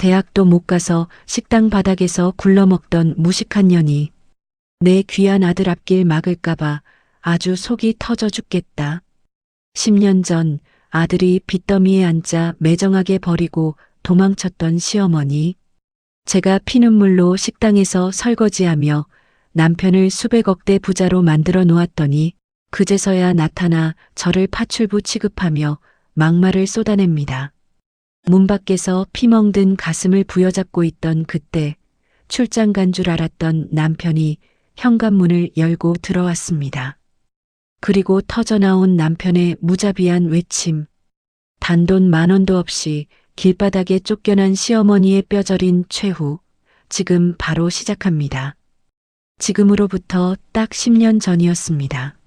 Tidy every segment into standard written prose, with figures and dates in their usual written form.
대학도 못 가서 식당 바닥에서 굴러먹던 무식한 년이 내 귀한 아들 앞길 막을까봐 아주 속이 터져 죽겠다. 10년 전 아들이 빚더미에 앉아 매정하게 버리고 도망쳤던 시어머니. 제가 피눈물로 식당에서 설거지하며 남편을 수백억대 부자로 만들어 놓았더니 그제서야 나타나 저를 파출부 취급하며 막말을 쏟아냅니다. 문 밖에서 피멍든 가슴을 부여잡고 있던 그때 출장 간 줄 알았던 남편이 현관문을 열고 들어왔습니다. 그리고 터져나온 남편의 무자비한 외침. 단돈 10,000원도 없이 길바닥에 쫓겨난 시어머니의 뼈저린 최후. 지금 바로 시작합니다. 지금으로부터 딱 10년 전이었습니다.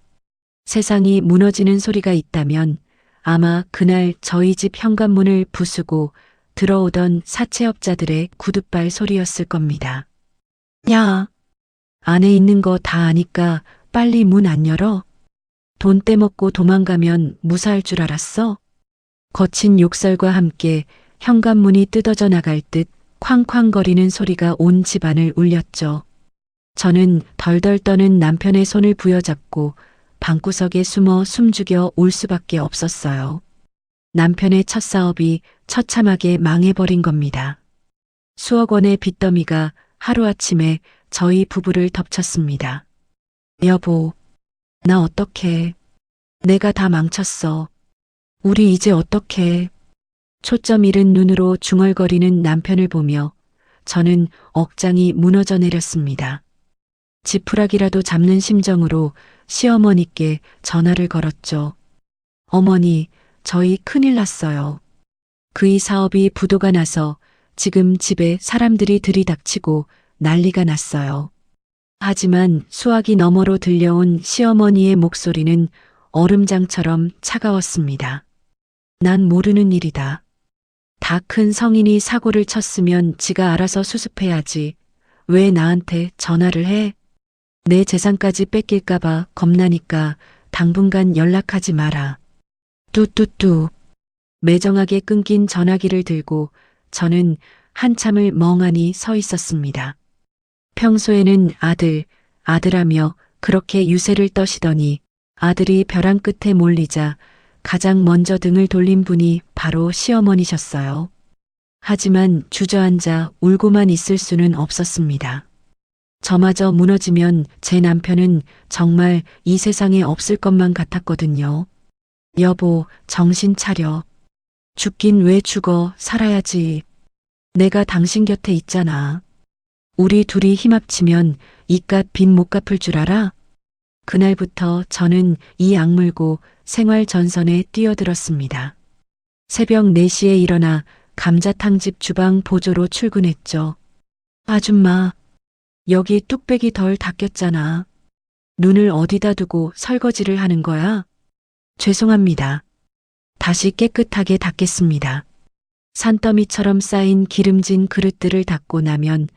세상이 무너지는 소리가 있다면 아마 그날 저희 집 현관문을 부수고 들어오던 사채업자들의 구둣발 소리였을 겁니다. 야, 안에 있는 거 다 아니까 빨리 문 안 열어? 돈 떼먹고 도망가면 무사할 줄 알았어? 거친 욕설과 함께 현관문이 뜯어져 나갈 듯 쾅쾅거리는 소리가 온 집안을 울렸죠. 저는 덜덜 떠는 남편의 손을 부여잡고 방구석에 숨어 숨죽여 울 수밖에 없었어요. 남편의 첫 사업이 처참하게 망해버린 겁니다. 수억 원의 빚더미가 하루아침에 저희 부부를 덮쳤습니다. 여보, 나 어떡해. 내가 다 망쳤어. 우리 이제 어떡해. 초점 잃은 눈으로 중얼거리는 남편을 보며 저는 억장이 무너져 내렸습니다. 지푸라기라도 잡는 심정으로 시어머니께 전화를 걸었죠. 어머니, 저희 큰일 났어요. 그이 사업이 부도가 나서 지금 집에 사람들이 들이닥치고 난리가 났어요. 하지만 수화기 너머로 들려온 시어머니의 목소리는 얼음장처럼 차가웠습니다. 난 모르는 일이다. 다 큰 성인이 사고를 쳤으면 지가 알아서 수습해야지. 왜 나한테 전화를 해? 내 재산까지 뺏길까봐 겁나니까 당분간 연락하지 마라. 뚜뚜뚜. 매정하게 끊긴 전화기를 들고 저는 한참을 멍하니 서 있었습니다. 평소에는 아들하며 그렇게 유세를 떠시더니 아들이 벼랑 끝에 몰리자 가장 먼저 등을 돌린 분이 바로 시어머니셨어요. 하지만 주저앉아 울고만 있을 수는 없었습니다. 저마저 무너지면 제 남편은 정말 이 세상에 없을 것만 같았거든요. 여보, 정신 차려. 죽긴 왜 죽어, 살아야지. 내가 당신 곁에 있잖아. 우리 둘이 힘 합치면 이깟 빚 못 갚을 줄 알아? 그날부터 저는 이 악물고 생활 전선에 뛰어들었습니다. 새벽 4시에 일어나 감자탕집 주방 보조로 출근했죠. 아줌마, 여기 뚝배기 덜 닦였잖아. 눈을 어디다 두고 설거지를 하는 거야? 죄송합니다. 다시 깨끗하게 닦겠습니다. 산더미처럼 쌓인 기름진 그릇들을 닦고 나면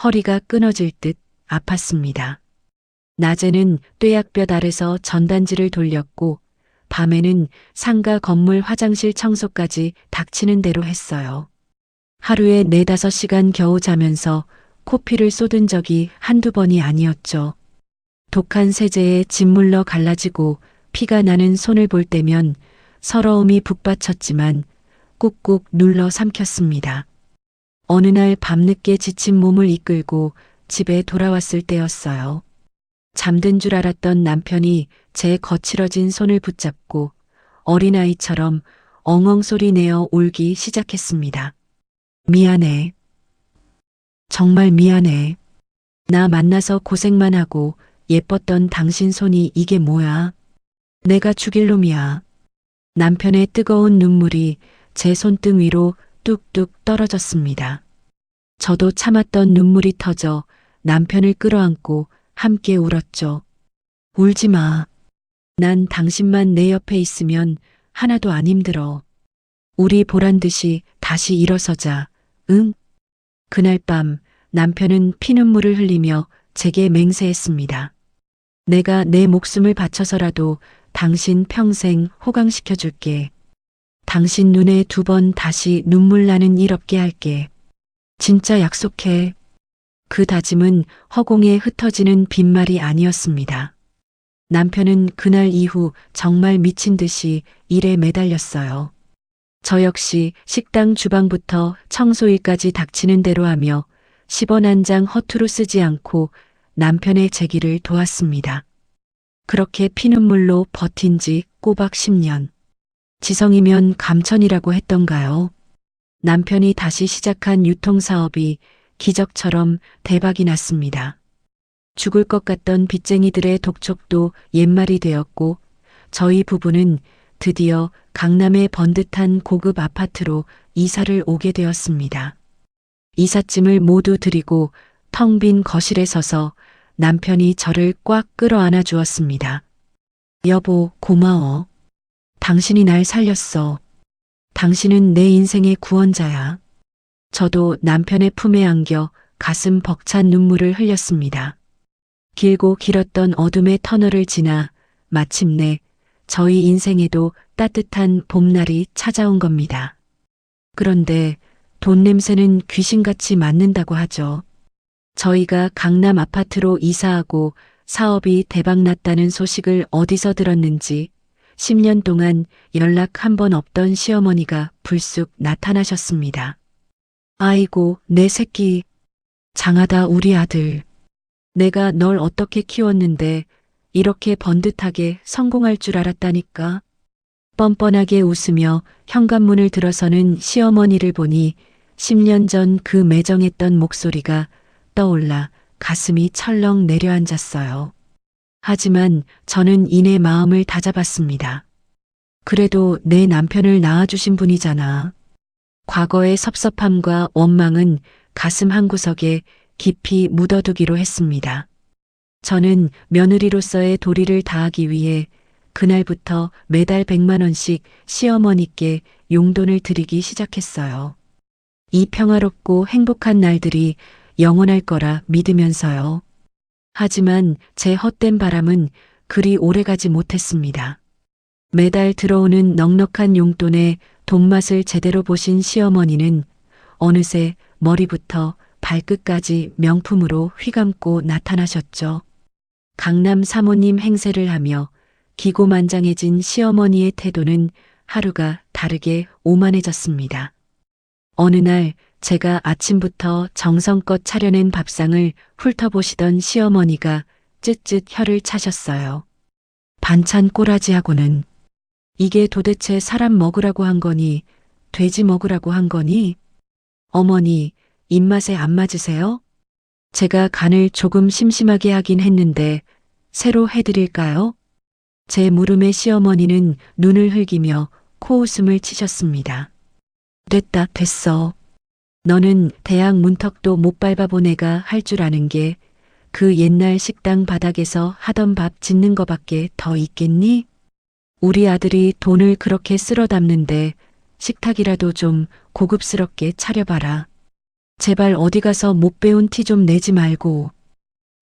허리가 끊어질 듯 아팠습니다. 낮에는 뙤약볕 아래서 전단지를 돌렸고 밤에는 상가 건물 화장실 청소까지 닥치는 대로 했어요. 하루에 4-5시간 겨우 자면서 코피를 쏟은 적이 한두 번이 아니었죠. 독한 세제에 짓물러 갈라지고 피가 나는 손을 볼 때면 서러움이 북받쳤지만 꾹꾹 눌러 삼켰습니다. 어느 날 밤늦게 지친 몸을 이끌고 집에 돌아왔을 때였어요. 잠든 줄 알았던 남편이 제 거칠어진 손을 붙잡고 어린아이처럼 엉엉 소리 내어 울기 시작했습니다. 미안해. 정말 미안해. 나 만나서 고생만 하고 예뻤던 당신 손이 이게 뭐야. 내가 죽일 놈이야. 남편의 뜨거운 눈물이 제 손등 위로 뚝뚝 떨어졌습니다. 저도 참았던 눈물이 터져 남편을 끌어안고 함께 울었죠. 울지 마. 난 당신만 내 옆에 있으면 하나도 안 힘들어. 우리 보란 듯이 다시 일어서자. 응? 그날 밤 남편은 피눈물을 흘리며 제게 맹세했습니다. 내가 내 목숨을 바쳐서라도 당신 평생 호강시켜줄게. 당신 눈에 2번 다시 눈물 나는 일 없게 할게. 진짜 약속해. 그 다짐은 허공에 흩어지는 빈말이 아니었습니다. 남편은 그날 이후 정말 미친 듯이 일에 매달렸어요. 저 역시 식당 주방부터 청소일까지 닥치는 대로 하며 10원 한 장 허투루 쓰지 않고 남편의 재기를 도왔습니다. 그렇게 피눈물로 버틴 지 꼬박 10년. 지성이면 감천이라고 했던가요? 남편이 다시 시작한 유통사업이 기적처럼 대박이 났습니다. 죽을 것 같던 빚쟁이들의 독촉도 옛말이 되었고 저희 부부는 드디어 강남의 번듯한 고급 아파트로 이사를 오게 되었습니다. 이삿짐을 모두 드리고 텅 빈 거실에 서서 남편이 저를 꽉 끌어안아 주었습니다. 여보, 고마워. 당신이 날 살렸어. 당신은 내 인생의 구원자야. 저도 남편의 품에 안겨 가슴 벅찬 눈물을 흘렸습니다. 길고 길었던 어둠의 터널을 지나 마침내 저희 인생에도 따뜻한 봄날이 찾아온 겁니다. 그런데 돈 냄새는 귀신같이 맡는다고 하죠. 저희가 강남 아파트로 이사하고 사업이 대박났다는 소식을 어디서 들었는지 10년 동안 연락 한 번 없던 시어머니가 불쑥 나타나셨습니다. 아이고, 내 새끼. 장하다 우리 아들. 내가 널 어떻게 키웠는데 이렇게 번듯하게 성공할 줄 알았다니까. 뻔뻔하게 웃으며 현관문을 들어서는 시어머니를 보니 10년 전 그 매정했던 목소리가 떠올라 가슴이 철렁 내려앉았어요. 하지만 저는 이내 마음을 다잡았습니다. 그래도 내 남편을 낳아주신 분이잖아. 과거의 섭섭함과 원망은 가슴 한구석에 깊이 묻어두기로 했습니다. 저는 며느리로서의 도리를 다하기 위해 그날부터 매달 100만 원씩 시어머니께 용돈을 드리기 시작했어요. 이 평화롭고 행복한 날들이 영원할 거라 믿으면서요. 하지만 제 헛된 바람은 그리 오래가지 못했습니다. 매달 들어오는 넉넉한 용돈에 돈맛을 제대로 보신 시어머니는 어느새 머리부터 발끝까지 명품으로 휘감고 나타나셨죠. 강남 사모님 행세를 하며 기고만장해진 시어머니의 태도는 하루가 다르게 오만해졌습니다. 어느 날 제가 아침부터 정성껏 차려낸 밥상을 훑어보시던 시어머니가 쯧쯧 혀를 차셨어요. 반찬 꼬라지하고는 이게 도대체 사람 먹으라고 한 거니 돼지 먹으라고 한 거니? 어머니, 입맛에 안 맞으세요? 제가 간을 조금 심심하게 하긴 했는데 새로 해드릴까요? 제 물음에 시어머니는 눈을 흘기며 코웃음을 치셨습니다. 됐다, 됐어. 너는 대학 문턱도 못 밟아본 애가 할 줄 아는 게 그 옛날 식당 바닥에서 하던 밥 짓는 거밖에 더 있겠니? 우리 아들이 돈을 그렇게 쓸어 담는데 식탁이라도 좀 고급스럽게 차려봐라. 제발 어디 가서 못 배운 티 좀 내지 말고.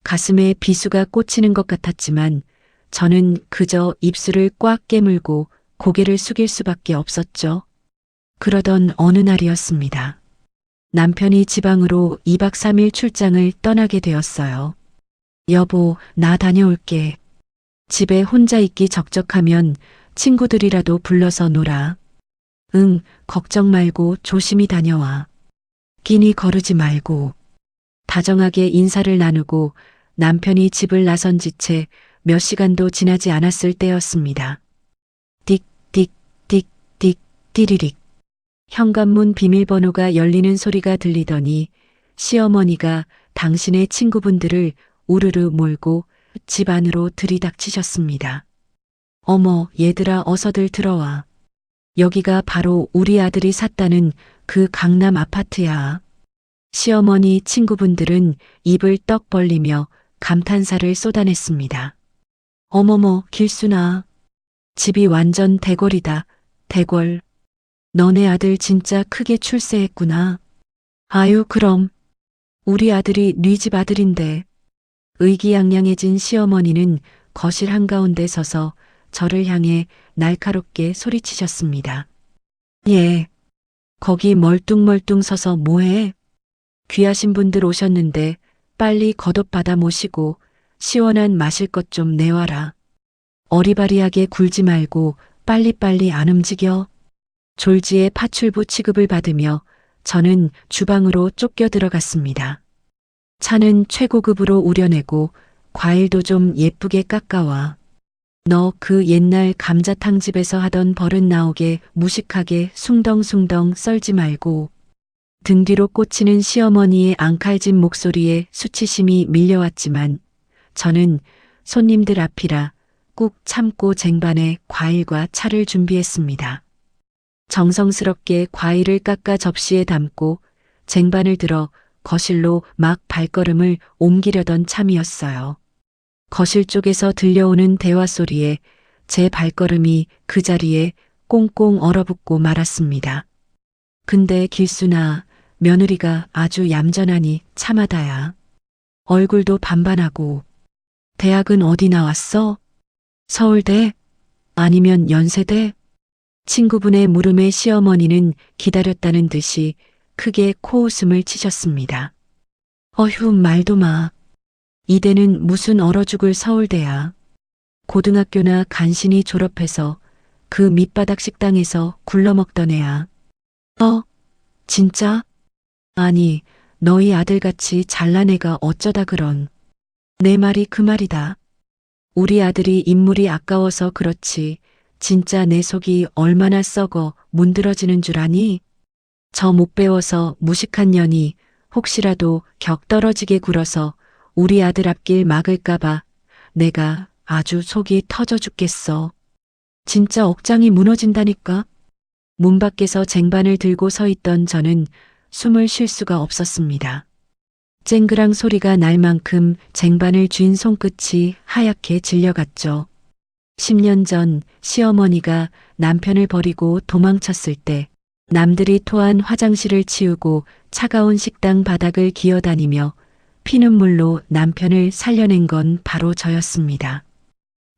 가슴에 비수가 꽂히는 것 같았지만 저는 그저 입술을 꽉 깨물고 고개를 숙일 수밖에 없었죠. 그러던 어느 날이었습니다. 남편이 지방으로 2박 3일 출장을 떠나게 되었어요. 여보, 나 다녀올게. 집에 혼자 있기 적적하면 친구들이라도 불러서 놀아. 응, 걱정 말고 조심히 다녀와. 끼니 거르지 말고. 다정하게 인사를 나누고 남편이 집을 나선 지 채 몇 시간도 지나지 않았을 때였습니다. 띡, 띡, 띡, 띡, 띠리릭. 현관문 비밀번호가 열리는 소리가 들리더니 시어머니가 당신의 친구분들을 우르르 몰고 집 안으로 들이닥치셨습니다. 어머, 얘들아 어서들 들어와. 여기가 바로 우리 아들이 샀다는 그 강남 아파트야. 시어머니 친구분들은 입을 떡 벌리며 감탄사를 쏟아냈습니다. 어머머, 길순아. 집이 완전 대궐이다, 대궐. 너네 아들 진짜 크게 출세했구나. 아유, 그럼. 우리 아들이 네 집 아들인데. 의기양양해진 시어머니는 거실 한가운데 서서 저를 향해 날카롭게 소리치셨습니다. 예. 거기 멀뚱멀뚱 서서 뭐해? 귀하신 분들 오셨는데 빨리 겉옷받아 모시고 시원한 마실 것 좀 내와라. 어리바리하게 굴지 말고 빨리빨리 안 움직여. 졸지에 파출부 취급을 받으며 저는 주방으로 쫓겨 들어갔습니다. 차는 최고급으로 우려내고 과일도 좀 예쁘게 깎아와. 너 그 옛날 감자탕집에서 하던 버릇 나오게 무식하게 숭덩숭덩 썰지 말고. 등 뒤로 꽂히는 시어머니의 앙칼진 목소리에 수치심이 밀려왔지만 저는 손님들 앞이라 꾹 참고 쟁반에 과일과 차를 준비했습니다. 정성스럽게 과일을 깎아 접시에 담고 쟁반을 들어 거실로 막 발걸음을 옮기려던 참이었어요. 거실 쪽에서 들려오는 대화 소리에 제 발걸음이 그 자리에 꽁꽁 얼어붙고 말았습니다. 근데 길순아, 며느리가 아주 얌전하니 참하다야. 얼굴도 반반하고. 대학은 어디 나왔어? 서울대? 아니면 연세대? 친구분의 물음에 시어머니는 기다렸다는 듯이 크게 코웃음을 치셨습니다. 어휴, 말도 마. 이대는 무슨 얼어 죽을 서울대야. 고등학교나 간신히 졸업해서 그 밑바닥 식당에서 굴러먹던 애야. 진짜? 아니, 너희 아들같이 잘난 애가 어쩌다 그런. 내 말이 그 말이다. 우리 아들이 인물이 아까워서 그렇지. 진짜 내 속이 얼마나 썩어 문드러지는 줄 아니? 저 못 배워서 무식한 년이 혹시라도 격 떨어지게 굴어서 우리 아들 앞길 막을까봐 내가 아주 속이 터져 죽겠어. 진짜 억장이 무너진다니까. 문 밖에서 쟁반을 들고 서 있던 저는 숨을 쉴 수가 없었습니다. 쨍그랑 소리가 날 만큼 쟁반을 쥔 손끝이 하얗게 질려갔죠. 10년 전 시어머니가 남편을 버리고 도망쳤을 때 남들이 토한 화장실을 치우고 차가운 식당 바닥을 기어다니며 피눈물로 남편을 살려낸 건 바로 저였습니다.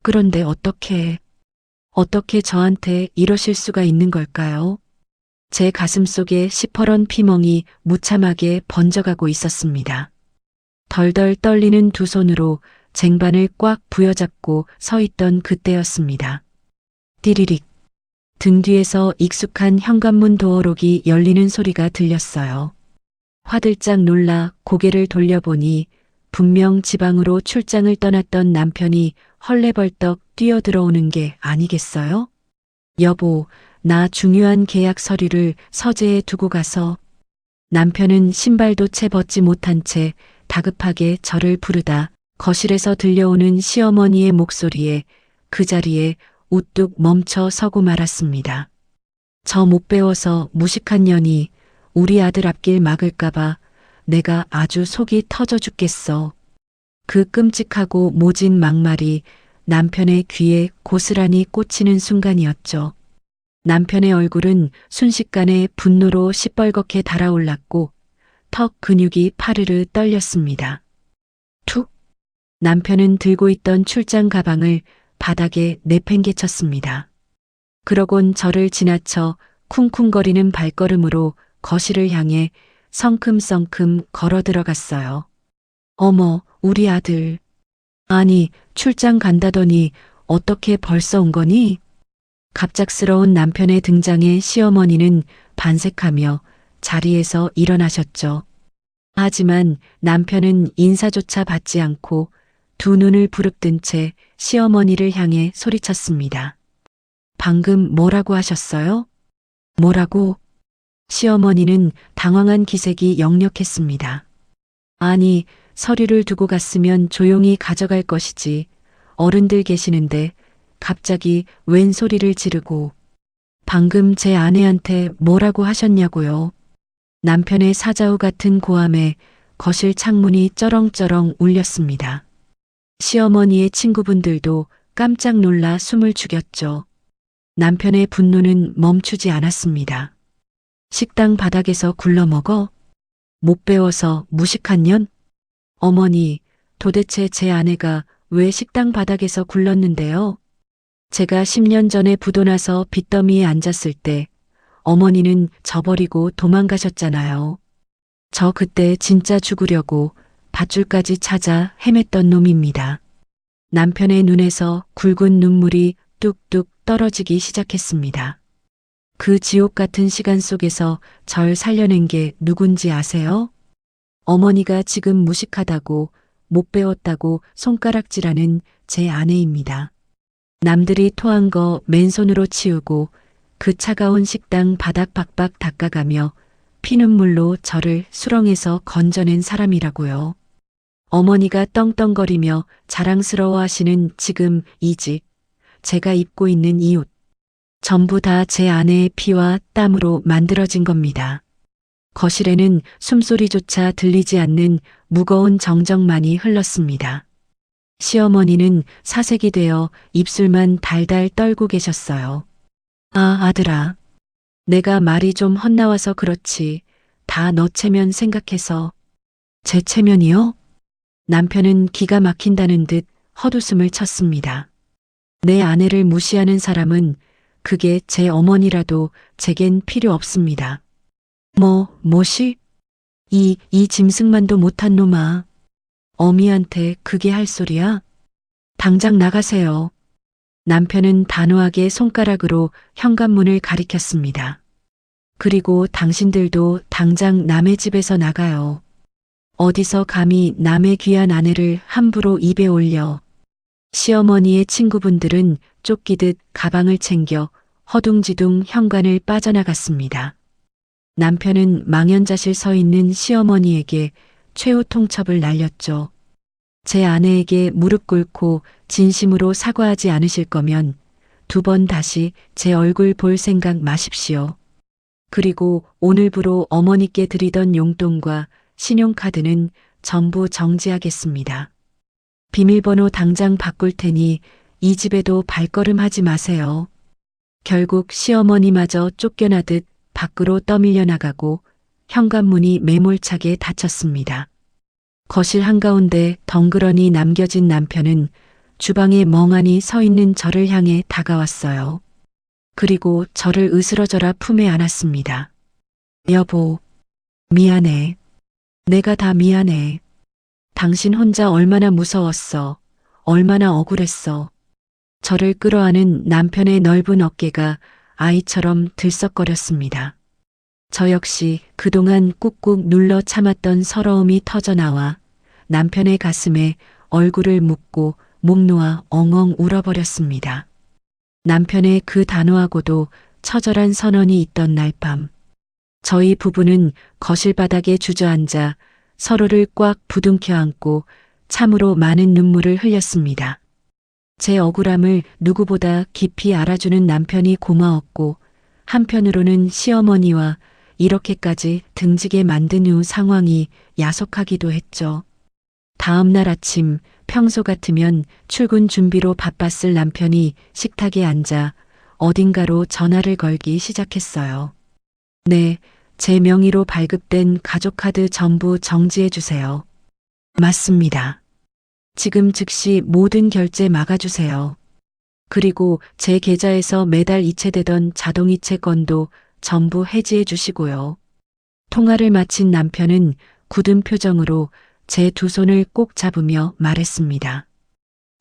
그런데 어떻게 저한테 이러실 수가 있는 걸까요? 제 가슴 속에 시퍼런 피멍이 무참하게 번져가고 있었습니다. 덜덜 떨리는 두 손으로 쟁반을 꽉 부여잡고 서 있던 그때였습니다. 띠리릭. 등 뒤에서 익숙한 현관문 도어록이 열리는 소리가 들렸어요. 화들짝 놀라 고개를 돌려보니 분명 지방으로 출장을 떠났던 남편이 헐레벌떡 뛰어들어오는 게 아니겠어요? 여보, 나 중요한 계약 서류를 서재에 두고 가서. 남편은 신발도 채 벗지 못한 채 다급하게 저를 부르다 거실에서 들려오는 시어머니의 목소리에 그 자리에 우뚝 멈춰 서고 말았습니다. 저 못 배워서 무식한 년이 우리 아들 앞길 막을까봐 내가 아주 속이 터져 죽겠어. 그 끔찍하고 모진 막말이 남편의 귀에 고스란히 꽂히는 순간이었죠. 남편의 얼굴은 순식간에 분노로 시뻘겋게 달아올랐고 턱 근육이 파르르 떨렸습니다. 툭! 남편은 들고 있던 출장 가방을 바닥에 내팽개쳤습니다. 그러곤 저를 지나쳐 쿵쿵거리는 발걸음으로 거실을 향해 성큼성큼 걸어 들어갔어요. 어머, 우리 아들. 아니, 출장 간다더니 어떻게 벌써 온 거니? 갑작스러운 남편의 등장에 시어머니는 반색하며 자리에서 일어나셨죠. 하지만 남편은 인사조차 받지 않고 두 눈을 부릅뜬 채 시어머니를 향해 소리쳤습니다. 방금 뭐라고 하셨어요? 뭐라고? 시어머니는 당황한 기색이 역력했습니다. 아니, 서류를 두고 갔으면 조용히 가져갈 것이지. 어른들 계시는데 갑자기 웬 소리를 지르고. 방금 제 아내한테 뭐라고 하셨냐고요. 남편의 사자우 같은 고함에 거실 창문이 쩌렁쩌렁 울렸습니다. 시어머니의 친구분들도 깜짝 놀라 숨을 죽였죠. 남편의 분노는 멈추지 않았습니다. 식당 바닥에서 굴러먹어? 못 배워서 무식한 년? 어머니, 도대체 제 아내가 왜 식당 바닥에서 굴렀는데요? 제가 10년 전에 부도나서 빚더미에 앉았을 때 어머니는 저버리고 도망가셨잖아요. 저 그때 진짜 죽으려고 밧줄까지 찾아 헤맸던 놈입니다. 남편의 눈에서 굵은 눈물이 뚝뚝 떨어지기 시작했습니다. 그 지옥 같은 시간 속에서 절 살려낸 게 누군지 아세요? 어머니가 지금 무식하다고 못 배웠다고 손가락질하는 제 아내입니다. 남들이 토한 거 맨손으로 치우고 그 차가운 식당 바닥 박박 닦아가며 피눈물로 저를 수렁에서 건져낸 사람이라고요. 어머니가 떵떵거리며 자랑스러워 하시는 지금 이 집, 제가 입고 있는 이 옷, 전부 다 제 아내의 피와 땀으로 만들어진 겁니다. 거실에는 숨소리조차 들리지 않는 무거운 정적만이 흘렀습니다. 시어머니는 사색이 되어 입술만 달달 떨고 계셨어요. 아, 아들아. 내가 말이 좀 헛나와서 그렇지. 다 너 체면 생각해서. 제 체면이요? 남편은 기가 막힌다는 듯 헛웃음을 쳤습니다. 내 아내를 무시하는 사람은 그게 제 어머니라도 제겐 필요 없습니다. 뭐시? 이 짐승만도 못한 놈아. 어미한테 그게 할 소리야? 당장 나가세요. 남편은 단호하게 손가락으로 현관문을 가리켰습니다. 그리고 당신들도 당장 남의 집에서 나가요. 어디서 감히 남의 귀한 아내를 함부로 입에 올려. 시어머니의 친구분들은 쫓기듯 가방을 챙겨 허둥지둥 현관을 빠져나갔습니다. 남편은 망연자실 서 있는 시어머니에게 최후 통첩을 날렸죠. 제 아내에게 무릎 꿇고 진심으로 사과하지 않으실 거면 2번 다시 제 얼굴 볼 생각 마십시오. 그리고 오늘부로 어머니께 드리던 용돈과 신용카드는 전부 정지하겠습니다. 비밀번호 당장 바꿀 테니 이 집에도 발걸음하지 마세요. 결국 시어머니마저 쫓겨나듯 밖으로 떠밀려 나가고 현관문이 매몰차게 닫혔습니다. 거실 한가운데 덩그러니 남겨진 남편은 주방에 멍하니 서 있는 저를 향해 다가왔어요. 그리고 저를 으스러져라 품에 안았습니다. 여보, 미안해. 내가 다 미안해. 당신 혼자 얼마나 무서웠어. 얼마나 억울했어. 저를 끌어안은 남편의 넓은 어깨가 아이처럼 들썩거렸습니다. 저 역시 그동안 꾹꾹 눌러 참았던 서러움이 터져나와 남편의 가슴에 얼굴을 묻고 목 놓아 엉엉 울어버렸습니다. 남편의 그 단호하고도 처절한 선언이 있던 날 밤, 저희 부부는 거실 바닥에 주저앉아 서로를 꽉 부둥켜 안고 참으로 많은 눈물을 흘렸습니다. 제 억울함을 누구보다 깊이 알아주는 남편이 고마웠고, 한편으로는 시어머니와 이렇게까지 등지게 만든 후 상황이 야속하기도 했죠. 다음 날 아침 평소 같으면 출근 준비로 바빴을 남편이 식탁에 앉아 어딘가로 전화를 걸기 시작했어요. 네, 제 명의로 발급된 가족카드 전부 정지해 주세요. 맞습니다. 지금 즉시 모든 결제 막아주세요. 그리고 제 계좌에서 매달 이체되던 자동이체 건도 전부 해지해 주시고요. 통화를 마친 남편은 굳은 표정으로 제 2손을 꼭 잡으며 말했습니다.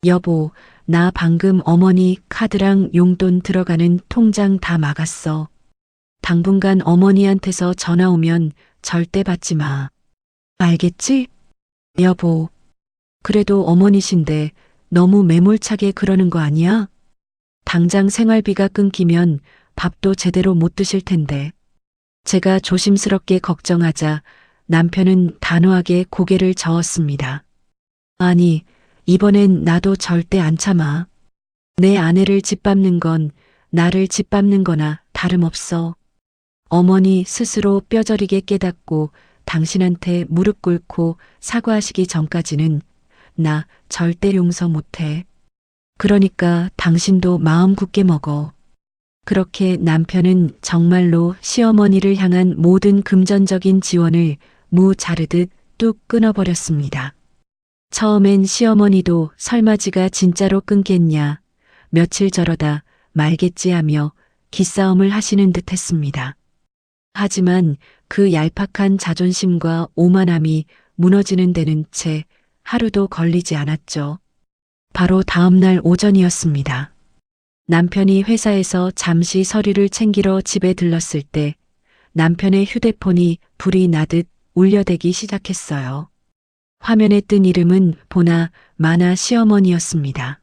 여보, 나 방금 어머니 카드랑 용돈 들어가는 통장 다 막았어. 당분간 어머니한테서 전화 오면 절대 받지 마. 알겠지? 여보, 그래도 어머니신데 너무 매몰차게 그러는 거 아니야? 당장 생활비가 끊기면 밥도 제대로 못 드실 텐데. 제가 조심스럽게 걱정하자 남편은 단호하게 고개를 저었습니다. 아니, 이번엔 나도 절대 안 참아. 내 아내를 짓밟는 건 나를 짓밟는 거나 다름없어. 어머니 스스로 뼈저리게 깨닫고 당신한테 무릎 꿇고 사과하시기 전까지는 나 절대 용서 못해. 그러니까 당신도 마음 굳게 먹어. 그렇게 남편은 정말로 시어머니를 향한 모든 금전적인 지원을 무 자르듯 뚝 끊어버렸습니다. 처음엔 시어머니도 설마지가 진짜로 끊겠냐, 며칠 저러다 말겠지 하며 기싸움을 하시는 듯 했습니다. 하지만 그 얄팍한 자존심과 오만함이 무너지는 데는 채 하루도 걸리지 않았죠. 바로 다음 날 오전이었습니다. 남편이 회사에서 잠시 서류를 챙기러 집에 들렀을 때 남편의 휴대폰이 불이 나듯 울려대기 시작했어요. 화면에 뜬 이름은 보나 마나 시어머니였습니다.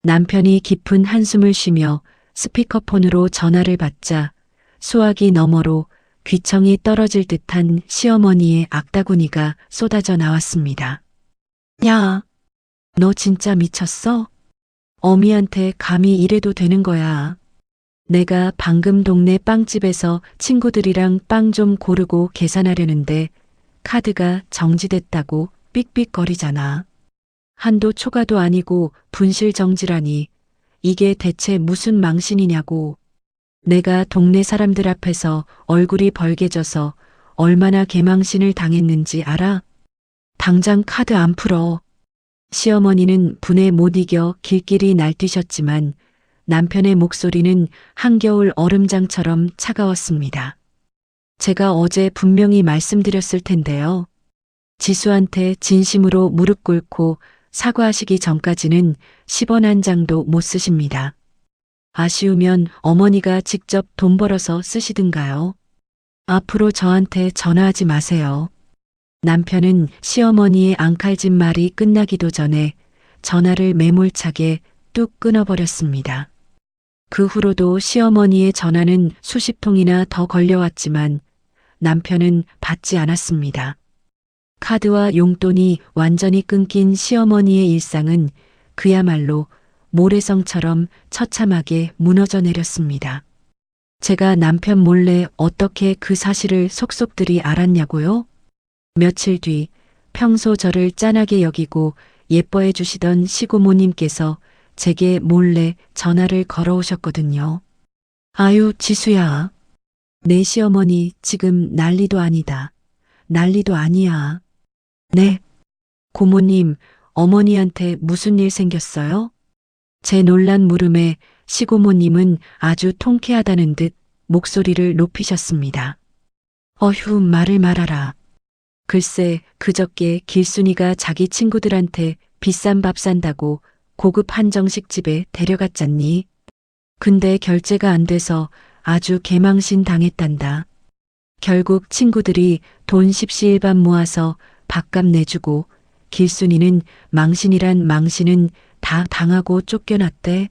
남편이 깊은 한숨을 쉬며 스피커폰으로 전화를 받자 수화기 너머로 귀청이 떨어질 듯한 시어머니의 악다구니가 쏟아져 나왔습니다. 야, 너 진짜 미쳤어? 어미한테 감히 이래도 되는 거야. 내가 방금 동네 빵집에서 친구들이랑 빵 좀 고르고 계산하려는데 카드가 정지됐다고 삑삑거리잖아. 한도 초과도 아니고 분실 정지라니. 이게 대체 무슨 망신이냐고. 내가 동네 사람들 앞에서 얼굴이 벌개져서 얼마나 개망신을 당했는지 알아? 당장 카드 안 풀어. 시어머니는 분에 못 이겨 길길이 날뛰셨지만 남편의 목소리는 한겨울 얼음장처럼 차가웠습니다. 제가 어제 분명히 말씀드렸을 텐데요. 지수한테 진심으로 무릎 꿇고 사과하시기 전까지는 10원 한 장도 못 쓰십니다. 아쉬우면 어머니가 직접 돈 벌어서 쓰시든가요. 앞으로 저한테 전화하지 마세요. 남편은 시어머니의 앙칼진 말이 끝나기도 전에 전화를 매몰차게 뚝 끊어버렸습니다. 그 후로도 시어머니의 전화는 수십 통이나 더 걸려왔지만 남편은 받지 않았습니다. 카드와 용돈이 완전히 끊긴 시어머니의 일상은 그야말로 모래성처럼 처참하게 무너져 내렸습니다. 제가 남편 몰래 어떻게 그 사실을 속속들이 알았냐고요? 며칠 뒤 평소 저를 짠하게 여기고 예뻐해 주시던 시고모님께서 제게 몰래 전화를 걸어오셨거든요. 아유, 지수야. 내 시어머니 지금 난리도 아니다. 난리도 아니야. 네. 고모님, 어머니한테 무슨 일 생겼어요? 제 놀란 물음에 시고모님은 아주 통쾌하다는 듯 목소리를 높이셨습니다. 어휴, 말을 말아라. 글쎄, 그저께 길순이가 자기 친구들한테 비싼 밥 산다고 고급 한정식집에 데려갔잖니. 근데 결제가 안 돼서 아주 개망신 당했단다. 결국 친구들이 돈 십시일반 모아서 밥값 내주고 길순이는 망신이란 망신은 다 당하고 쫓겨났대.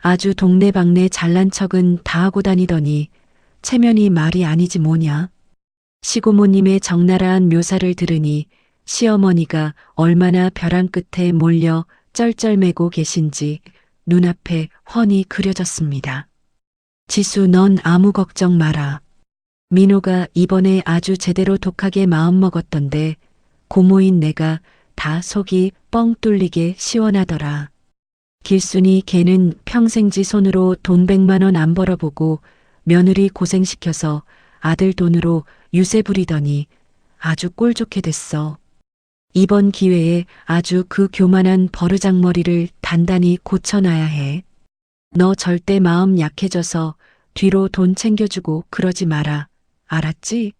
아주 동네방네 잘난 척은 다 하고 다니더니 체면이 말이 아니지 뭐냐. 시고모님의 적나라한 묘사를 들으니 시어머니가 얼마나 벼랑 끝에 몰려 쩔쩔매고 계신지 눈앞에 훤히 그려졌습니다. 지수, 넌 아무 걱정 마라. 민호가 이번에 아주 제대로 독하게 마음먹었던데 고모인 내가 다 속이 뻥 뚫리게 시원하더라. 길순이 걔는 평생 지 손으로 돈 100만 원 안 벌어보고 며느리 고생시켜서 아들 돈으로 유세 부리더니 아주 꼴 좋게 됐어. 이번 기회에 아주 그 교만한 버르장머리를 단단히 고쳐놔야 해. 너 절대 마음 약해져서 뒤로 돈 챙겨주고 그러지 마라. 알았지?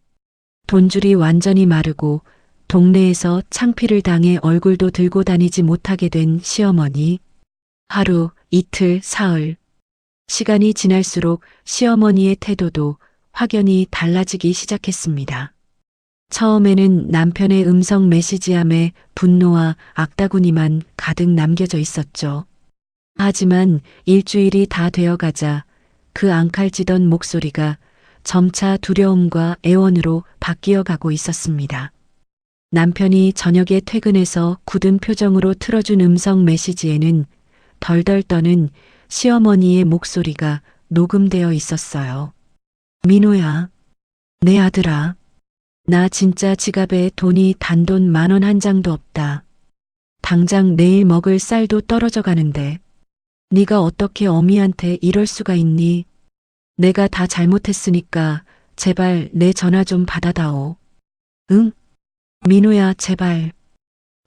돈줄이 완전히 마르고 동네에서 창피를 당해 얼굴도 들고 다니지 못하게 된 시어머니. 하루, 이틀, 사흘. 시간이 지날수록 시어머니의 태도도 확연히 달라지기 시작했습니다. 처음에는 남편의 음성 메시지함에 분노와 악다구니만 가득 남겨져 있었죠. 하지만 일주일이 다 되어가자 그 앙칼지던 목소리가 점차 두려움과 애원으로 바뀌어 가고 있었습니다. 남편이 저녁에 퇴근해서 굳은 표정으로 틀어준 음성 메시지에는 덜덜 떠는 시어머니의 목소리가 녹음되어 있었어요. 민호야, 내 아들아. 나 진짜 지갑에 돈이 단돈 10,000원 한 장도 없다. 당장 내일 먹을 쌀도 떨어져 가는데 네가 어떻게 어미한테 이럴 수가 있니? 내가 다 잘못했으니까 제발 내 전화 좀 받아다오. 응? 민호야, 제발.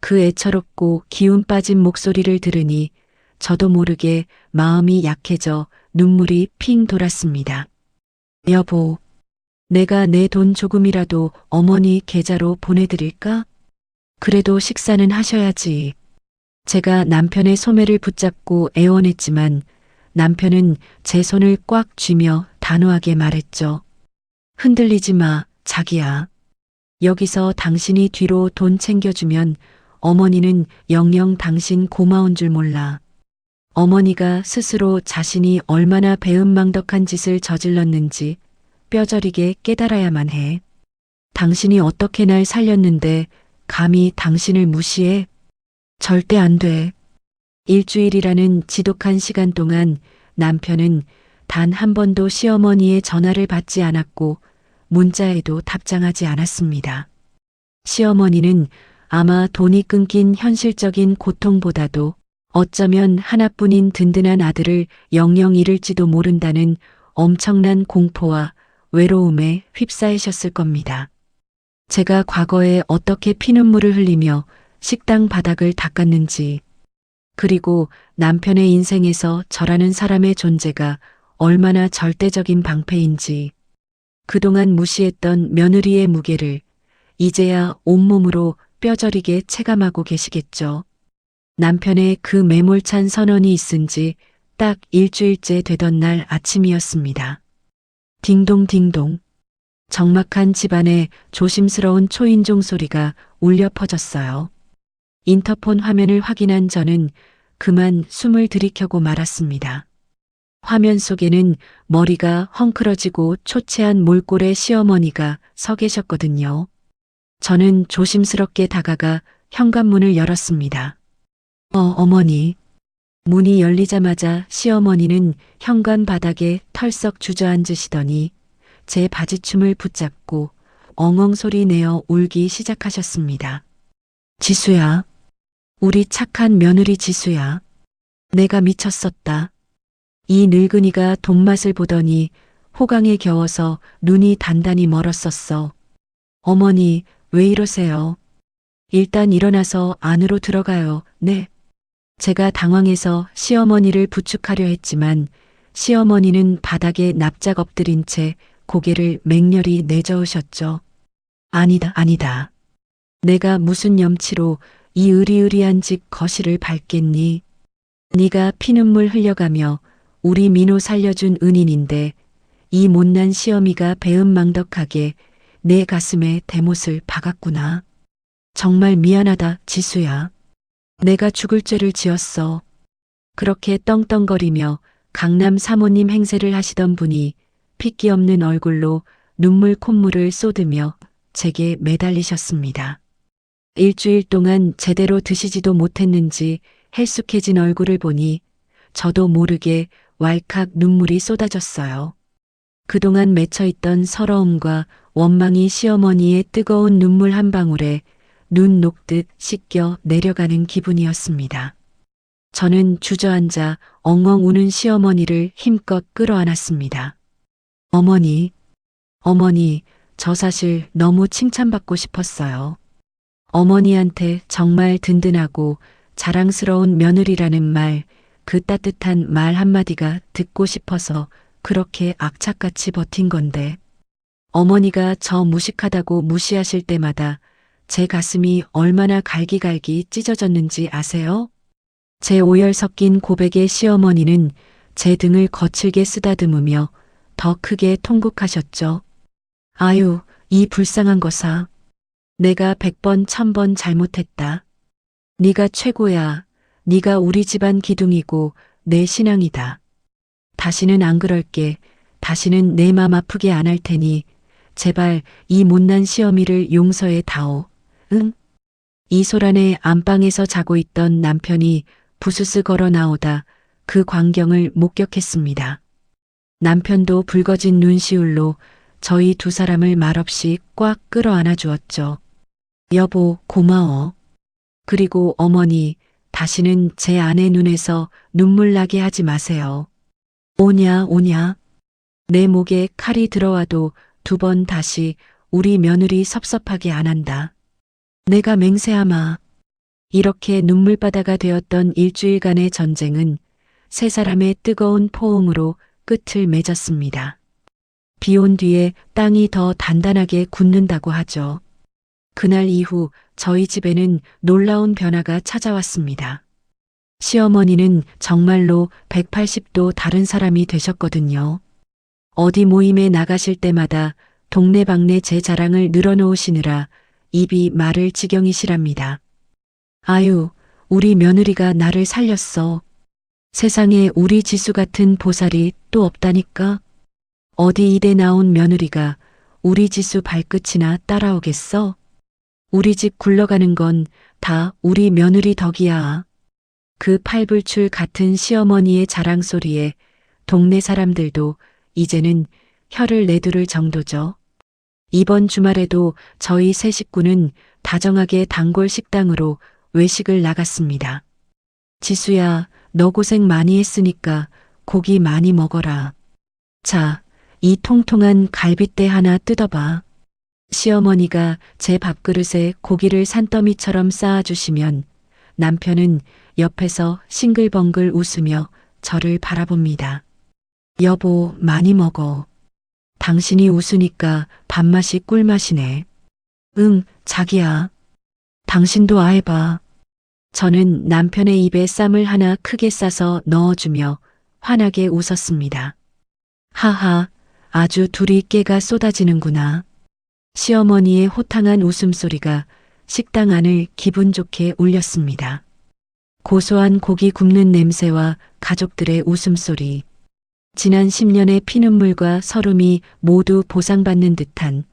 그 애처롭고 기운 빠진 목소리를 들으니 저도 모르게 마음이 약해져 눈물이 핑 돌았습니다. 여보, 내가 내 돈 조금이라도 어머니 계좌로 보내드릴까? 그래도 식사는 하셔야지. 제가 남편의 소매를 붙잡고 애원했지만 남편은 제 손을 꽉 쥐며 단호하게 말했죠. 흔들리지 마, 자기야. 여기서 당신이 뒤로 돈 챙겨주면 어머니는 영영 당신 고마운 줄 몰라. 어머니가 스스로 자신이 얼마나 배은망덕한 짓을 저질렀는지 뼈저리게 깨달아야만 해. 당신이 어떻게 날 살렸는데 감히 당신을 무시해? 절대 안 돼. 일주일이라는 지독한 시간 동안 남편은 단 한 번도 시어머니의 전화를 받지 않았고 문자에도 답장하지 않았습니다. 시어머니는 아마 돈이 끊긴 현실적인 고통보다도 어쩌면 하나뿐인 든든한 아들을 영영 잃을지도 모른다는 엄청난 공포와 외로움에 휩싸이셨을 겁니다. 제가 과거에 어떻게 피눈물을 흘리며 식당 바닥을 닦았는지, 그리고 남편의 인생에서 저라는 사람의 존재가 얼마나 절대적인 방패인지, 그동안 무시했던 며느리의 무게를 이제야 온몸으로 뼈저리게 체감하고 계시겠죠. 남편의 그 매몰찬 선언이 있은 지 딱 일주일째 되던 날 아침이었습니다. 딩동딩동. 적막한 집안에 조심스러운 초인종 소리가 울려 퍼졌어요. 인터폰 화면을 확인한 저는 그만 숨을 들이켜고 말았습니다. 화면 속에는 머리가 헝클어지고 초췌한 몰골의 시어머니가 서 계셨거든요. 저는 조심스럽게 다가가 현관문을 열었습니다. 어머니. 문이 열리자마자 시어머니는 현관 바닥에 털썩 주저앉으시더니 제 바지춤을 붙잡고 엉엉 소리 내어 울기 시작하셨습니다. 지수야. 우리 착한 며느리 지수야. 내가 미쳤었다. 이 늙은이가 돈맛을 보더니 호강에 겨워서 눈이 단단히 멀었었어. 어머니, 왜 이러세요? 일단 일어나서 안으로 들어가요. 네. 제가 당황해서 시어머니를 부축하려 했지만 시어머니는 바닥에 납작 엎드린 채 고개를 맹렬히 내저으셨죠. 아니다, 아니다. 내가 무슨 염치로 이 으리으리한 집 거실을 밟겠니? 네가 피눈물 흘려가며 우리 민호 살려준 은인인데 이 못난 시어미가 배은망덕하게 내 가슴에 대못을 박았구나. 정말 미안하다, 지수야. 내가 죽을 죄를 지었어. 그렇게 떵떵거리며 강남 사모님 행세를 하시던 분이 핏기 없는 얼굴로 눈물 콧물을 쏟으며 제게 매달리셨습니다. 일주일 동안 제대로 드시지도 못했는지 헬쑥해진 얼굴을 보니 저도 모르게 왈칵 눈물이 쏟아졌어요. 그동안 맺혀있던 서러움과 원망이 시어머니의 뜨거운 눈물 한 방울에 눈 녹듯 씻겨 내려가는 기분이었습니다. 저는 주저앉아 엉엉 우는 시어머니를 힘껏 끌어안았습니다. 어머니, 저 사실 너무 칭찬받고 싶었어요. 어머니한테 정말 든든하고 자랑스러운 며느리라는 말, 그 따뜻한 말 한마디가 듣고 싶어서 그렇게 악착같이 버틴 건데, 어머니가 저 무식하다고 무시하실 때마다 제 가슴이 얼마나 갈기갈기 찢어졌는지 아세요? 제 오열 섞인 고백에 시어머니는 제 등을 거칠게 쓰다듬으며 더 크게 통곡하셨죠. 아유, 이 불쌍한 거사. 내가 100번 1000번 잘못했다. 네가 최고야. 네가 우리 집안 기둥이고 내 신앙이다. 다시는 안 그럴게. 다시는 내 맘 아프게 안 할 테니 제발 이 못난 시어미를 용서해 다오. 응? 이소란의 안방에서 자고 있던 남편이 부스스 걸어 나오다 그 광경을 목격했습니다. 남편도 붉어진 눈시울로 저희 두 사람을 말없이 꽉 끌어안아 주었죠. 여보, 고마워. 그리고 어머니, 다시는 제 아내 눈에서 눈물 나게 하지 마세요. 오냐. 내 목에 칼이 들어와도 2번 다시 우리 며느리 섭섭하게 안 한다. 내가 맹세하마. 이렇게 눈물바다가 되었던 일주일간의 전쟁은 세 사람의 뜨거운 포옹으로 끝을 맺었습니다. 비 온 뒤에 땅이 더 단단하게 굳는다고 하죠. 그날 이후 저희 집에는 놀라운 변화가 찾아왔습니다. 시어머니는 정말로 180도 다른 사람이 되셨거든요. 어디 모임에 나가실 때마다 동네방네 제 자랑을 늘어놓으시느라 입이 마를 지경이시랍니다. 아유, 우리 며느리가 나를 살렸어. 세상에 우리 지수 같은 보살이 또 없다니까. 어디 이대 나온 며느리가 우리 지수 발끝이나 따라오겠어? 우리 집 굴러가는 건 다 우리 며느리 덕이야. 그 팔불출 같은 시어머니의 자랑 소리에 동네 사람들도 이제는 혀를 내두를 정도죠. 이번 주말에도 저희 세 식구는 다정하게 단골 식당으로 외식을 나갔습니다. 지수야, 너 고생 많이 했으니까 고기 많이 먹어라. 자, 이 통통한 갈빗대 하나 뜯어봐. 시어머니가 제 밥그릇에 고기를 산더미처럼 쌓아주시면 남편은 옆에서 싱글벙글 웃으며 저를 바라봅니다. 여보, 많이 먹어. 당신이 웃으니까 밥맛이 꿀맛이네. 응, 자기야. 당신도 아해봐. 저는 남편의 입에 쌈을 하나 크게 싸서 넣어주며 환하게 웃었습니다. 하하, 아주 둘이 깨가 쏟아지는구나. 시어머니의 호탕한 웃음소리가 식당 안을 기분 좋게 울렸습니다. 고소한 고기 굽는 냄새와 가족들의 웃음소리. 지난 10년의 피눈물과 서름이 모두 보상받는 듯한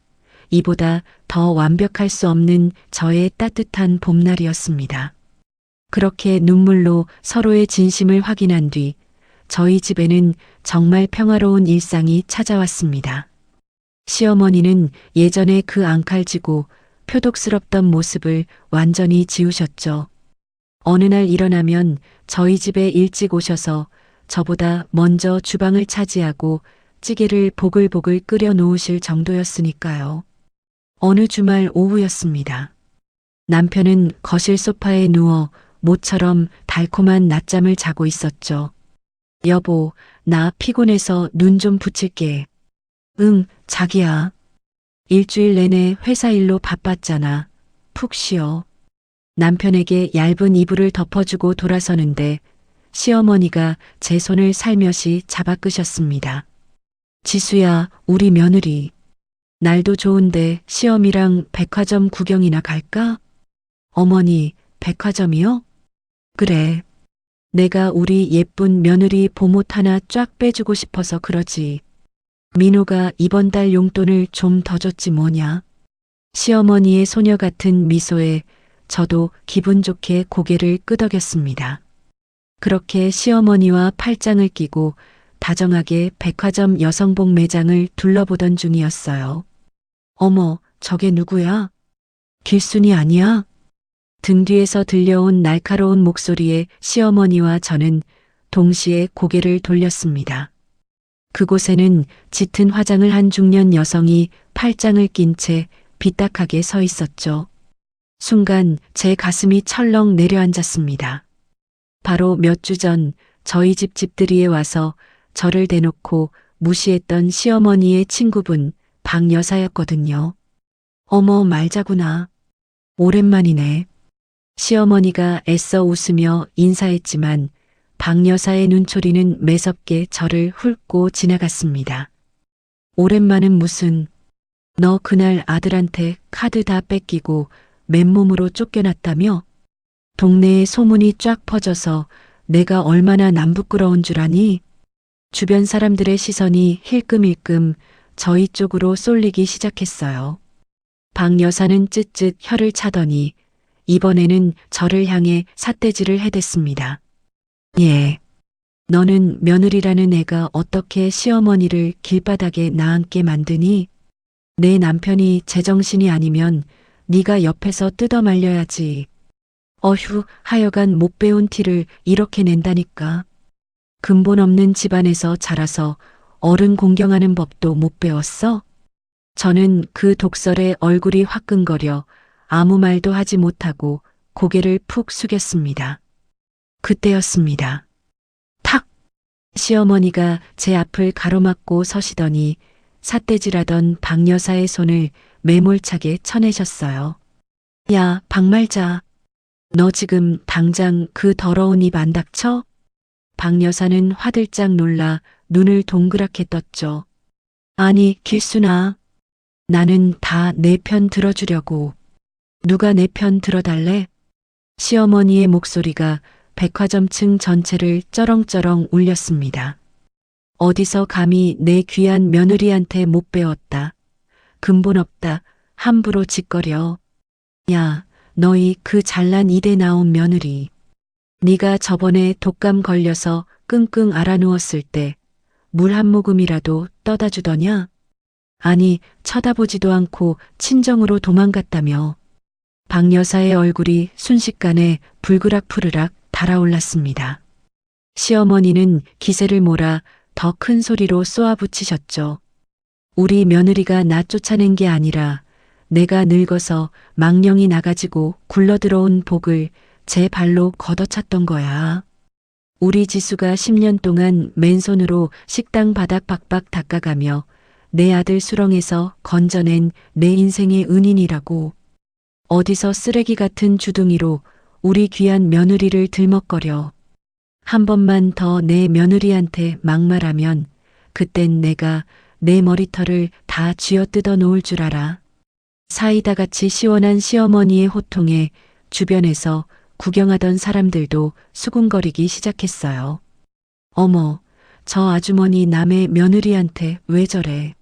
이보다 더 완벽할 수 없는 저의 따뜻한 봄날이었습니다. 그렇게 눈물로 서로의 진심을 확인한 뒤 저희 집에는 정말 평화로운 일상이 찾아왔습니다. 시어머니는 예전에 그 앙칼지고 표독스럽던 모습을 완전히 지우셨죠. 어느 날 일어나면 저희 집에 일찍 오셔서 저보다 먼저 주방을 차지하고 찌개를 보글보글 끓여 놓으실 정도였으니까요. 어느 주말 오후였습니다. 남편은 거실 소파에 누워 모처럼 달콤한 낮잠을 자고 있었죠. 여보, 나 피곤해서 눈 좀 붙일게. 응, 자기야. 일주일 내내 회사 일로 바빴잖아. 푹 쉬어. 남편에게 얇은 이불을 덮어주고 돌아서는데 시어머니가 제 손을 살며시 잡아 끄셨습니다. 지수야, 우리 며느리. 날도 좋은데 시어미랑 백화점 구경이나 갈까? 어머니, 백화점이요? 그래. 내가 우리 예쁜 며느리 봄옷 하나 쫙 빼주고 싶어서 그러지. 민호가 이번 달 용돈을 좀 더 줬지 뭐냐. 시어머니의 소녀 같은 미소에 저도 기분 좋게 고개를 끄덕였습니다. 그렇게 시어머니와 팔짱을 끼고 다정하게 백화점 여성복 매장을 둘러보던 중이었어요. 어머, 저게 누구야? 길순이 아니야? 등 뒤에서 들려온 날카로운 목소리에 시어머니와 저는 동시에 고개를 돌렸습니다. 그곳에는 짙은 화장을 한 중년 여성이 팔짱을 낀 채 비딱하게 서 있었죠. 순간 제 가슴이 철렁 내려앉았습니다. 바로 몇 주 전 저희 집 집들이에 와서 저를 대놓고 무시했던 시어머니의 친구분 박 여사였거든요. 어머, 말자구나. 오랜만이네. 시어머니가 애써 웃으며 인사했지만 박 여사의 눈초리는 매섭게 저를 훑고 지나갔습니다. 오랜만은 무슨, 너 그날 아들한테 카드 다 뺏기고 맨몸으로 쫓겨났다며? 동네에 소문이 쫙 퍼져서 내가 얼마나 남부끄러운 줄 아니? 주변 사람들의 시선이 힐끔힐끔 저희 쪽으로 쏠리기 시작했어요. 박 여사는 쯧쯧 혀를 차더니 이번에는 저를 향해 삿대질을 해댔습니다. 예. 너는 며느리라는 애가 어떻게 시어머니를 길바닥에 나앉게 만드니? 내 남편이 제정신이 아니면 네가 옆에서 뜯어 말려야지. 어휴, 하여간 못 배운 티를 이렇게 낸다니까. 근본 없는 집안에서 자라서 어른 공경하는 법도 못 배웠어? 저는 그 독설에 얼굴이 화끈거려 아무 말도 하지 못하고 고개를 푹 숙였습니다. 그때였습니다. 탁! 시어머니가 제 앞을 가로막고 서시더니 삿대질하던 박 여사의 손을 매몰차게 쳐내셨어요. 야, 박말자. 너 지금 당장 그 더러운 입 안 닥쳐? 박 여사는 화들짝 놀라 눈을 동그랗게 떴죠. 아니, 길순아. 나는 다 내 편 들어주려고. 누가 내 편 들어달래? 시어머니의 목소리가 백화점 층 전체를 쩌렁쩌렁 울렸습니다. 어디서 감히 내 귀한 며느리한테 못 배웠다. 근본 없다. 함부로 짓거려. 야, 너희 그 잘난 이대 나온 며느리. 네가 저번에 독감 걸려서 끙끙 앓아 누웠을 때 물 한 모금이라도 떠다 주더냐? 아니, 쳐다보지도 않고 친정으로 도망갔다며. 박 여사의 얼굴이 순식간에 불그락푸르락 달아올랐습니다. 시어머니는 기세를 몰아 더 큰 소리로 쏘아붙이셨죠. 우리 며느리가 나 쫓아낸 게 아니라 내가 늙어서 망령이 나가지고 굴러들어온 복을 제 발로 걷어찼던 거야. 우리 지수가 10년 동안 맨손으로 식당 바닥 박박 닦아가며 내 아들 수렁에서 건져낸 내 인생의 은인이라고. 어디서 쓰레기 같은 주둥이로 우리 귀한 며느리를 들먹거려. 한 번만 더 내 며느리한테 막말하면 그땐 내가 내 머리털을 다 쥐어뜯어 놓을 줄 알아. 사이다 같이 시원한 시어머니의 호통에 주변에서 구경하던 사람들도 수군거리기 시작했어요. 어머, 저 아주머니 남의 며느리한테 왜 저래?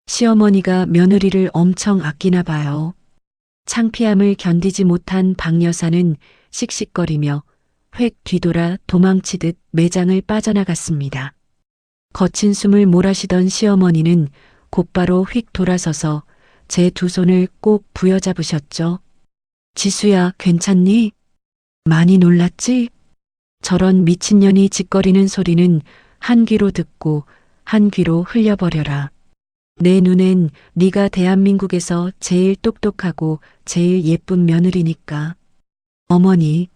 시어머니가 며느리를 엄청 아끼나 봐요. 창피함을 견디지 못한 박 여사는 씩씩거리며 획 뒤돌아 도망치듯 매장을 빠져나갔습니다. 거친 숨을 몰아쉬던 시어머니는 곧바로 휙 돌아서서 제 두 손을 꼭 부여잡으셨죠. 지수야, 괜찮니? 많이 놀랐지? 저런 미친년이 짓거리는 소리는 한 귀로 듣고 한 귀로 흘려버려라. 내 눈엔 네가 대한민국에서 제일 똑똑하고 제일 예쁜 며느리니까. 어머니.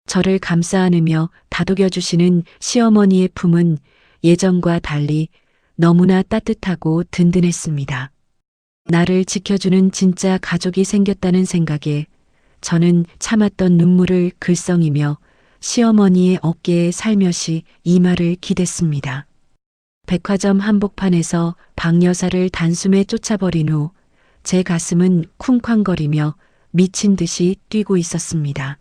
저를 감싸 안으며 다독여 주시는 시어머니의 품은 예전과 달리 너무나 따뜻하고 든든했습니다. 나를 지켜주는 진짜 가족이 생겼다는 생각에 저는 참았던 눈물을 글썽이며 시어머니의 어깨에 살며시 이마를 기댔습니다. 백화점 한복판에서 박 여사를 단숨에 쫓아버린 후 제 가슴은 쿵쾅거리며 미친 듯이 뛰고 있었습니다.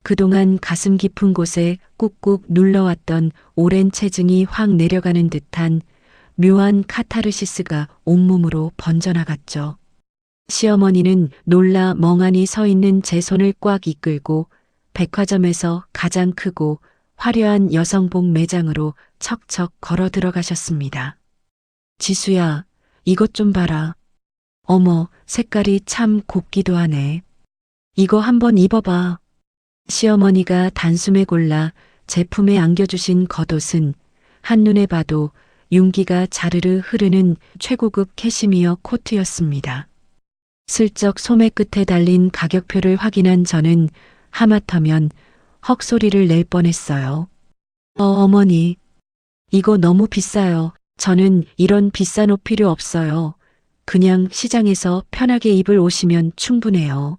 그동안 가슴 깊은 곳에 꾹꾹 눌러왔던 오랜 체증이 확 내려가는 듯한 묘한 카타르시스가 온몸으로 번져나갔죠. 시어머니는 놀라 멍하니 서 있는 제 손을 꽉 이끌고 백화점에서 가장 크고 화려한 여성복 매장으로 척척 걸어 들어가셨습니다. 지수야, 이것 좀 봐라. 어머, 색깔이 참 곱기도 하네. 이거 한번 입어봐. 시어머니가 단숨에 골라 제품에 안겨주신 겉옷은 한눈에 봐도 윤기가 자르르 흐르는 최고급 캐시미어 코트였습니다. 슬쩍 소매 끝에 달린 가격표를 확인한 저는 하마터면 헉소리를 낼 뻔했어요. 어머니, 이거 너무 비싸요. 저는 이런 비싼 옷 필요 없어요. 그냥 시장에서 편하게 입을 옷이면 충분해요.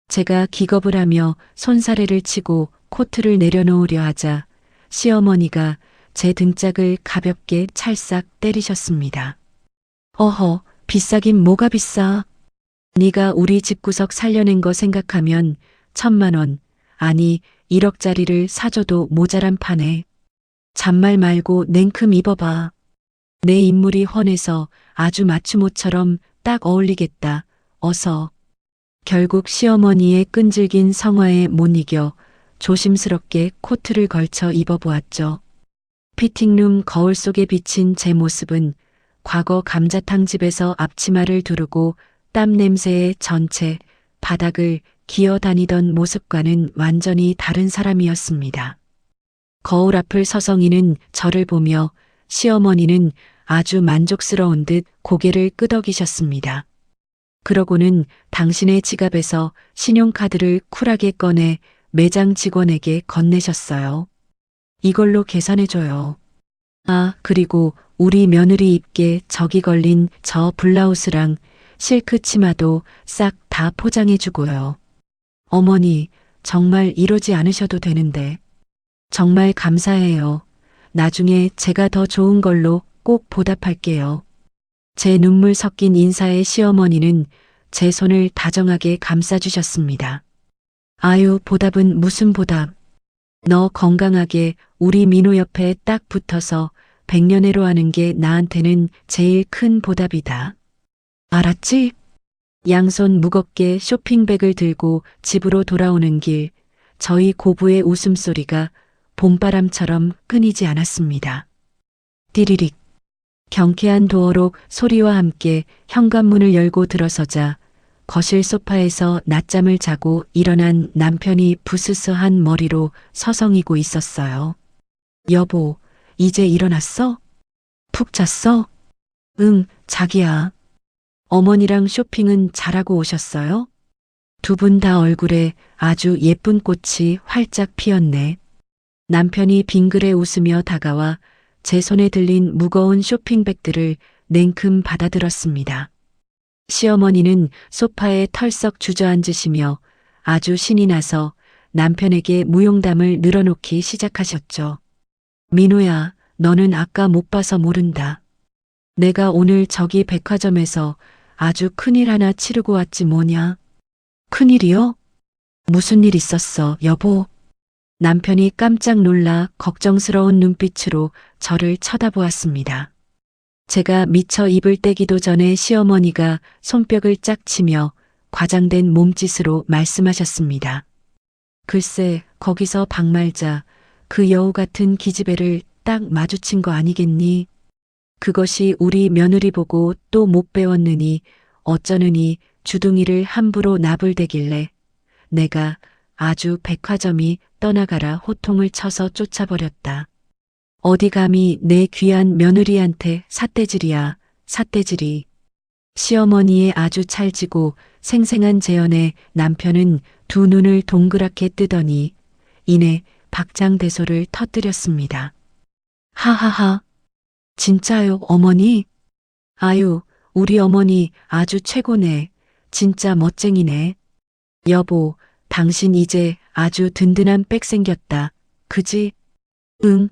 제가 기겁을 하며 손사래를 치고 코트를 내려놓으려 하자 시어머니가 제 등짝을 가볍게 찰싹 때리셨습니다. 어허, 비싸긴 뭐가 비싸. 네가 우리 집구석 살려낸 거 생각하면 1,000만 원, 아니 1억짜리를 사줘도 모자란 판에. 잔말 말고 냉큼 입어봐. 내 인물이 훤해서 아주 맞춤옷처럼 딱 어울리겠다. 어서. 결국 시어머니의 끈질긴 성화에 못 이겨 조심스럽게 코트를 걸쳐 입어보았죠. 피팅룸 거울 속에 비친 제 모습은 과거 감자탕집에서 앞치마를 두르고 땀 냄새에 전체 바닥을 기어다니던 모습과는 완전히 다른 사람이었습니다. 거울 앞을 서성이는 저를 보며 시어머니는 아주 만족스러운 듯 고개를 끄덕이셨습니다. 그러고는 당신의 지갑에서 신용카드를 쿨하게 꺼내 매장 직원에게 건네셨어요. 이걸로 계산해줘요. 아, 그리고 우리 며느리 입게 적이 걸린 저 블라우스랑 실크 치마도 싹 다 포장해 주고요. 어머니, 정말 이러지 않으셔도 되는데. 정말 감사해요. 나중에 제가 더 좋은 걸로 꼭 보답할게요. 제 눈물 섞인 인사에 시어머니는 제 손을 다정하게 감싸주셨습니다. 아유, 보답은 무슨 보답. 너 건강하게 우리 민호 옆에 딱 붙어서 백년해로 하는 게 나한테는 제일 큰 보답이다. 알았지? 양손 무겁게 쇼핑백을 들고 집으로 돌아오는 길, 저희 고부의 웃음소리가 봄바람처럼 끊이지 않았습니다. 띠리릭. 경쾌한 도어록 소리와 함께 현관문을 열고 들어서자 거실 소파에서 낮잠을 자고 일어난 남편이 부스스한 머리로 서성이고 있었어요. 여보, 이제 일어났어? 푹 잤어? 응, 자기야. 어머니랑 쇼핑은 잘하고 오셨어요? 두 분 다 얼굴에 아주 예쁜 꽃이 활짝 피었네. 남편이 빙그레 웃으며 다가와 제 손에 들린 무거운 쇼핑백들을 냉큼 받아들었습니다. 시어머니는 소파에 털썩 주저앉으시며 아주 신이 나서 남편에게 무용담을 늘어놓기 시작하셨죠. 민호야, 너는 아까 못 봐서 모른다. 내가 오늘 저기 백화점에서 아주 큰일 하나 치르고 왔지 뭐냐. 큰일이요? 무슨 일 있었어, 여보? 남편이 깜짝 놀라 걱정스러운 눈빛으로 저를 쳐다보았습니다. 제가 미처 입을 떼기도 전에 시어머니가 손뼉을 짝 치며 과장된 몸짓으로 말씀하셨습니다. 글쎄, 거기서 박말자, 그 여우 같은 기집애를 딱 마주친 거 아니겠니? 그것이 우리 며느리 보고 또 못 배웠느니 어쩌느니 주둥이를 함부로 나불대길래 내가 아주 백화점이 떠나가라 호통을 쳐서 쫓아버렸다. 어디 감히 내 귀한 며느리한테 삿대질이야, 삿대질이. 시어머니의 아주 찰지고 생생한 재연에 남편은 두 눈을 동그랗게 뜨더니 이내 박장대소를 터뜨렸습니다. 하하하. 진짜요, 어머니? 아유, 우리 어머니 아주 최고네. 진짜 멋쟁이네. 여보, 당신 이제 아주 든든한 백 생겼다. 그지? 응.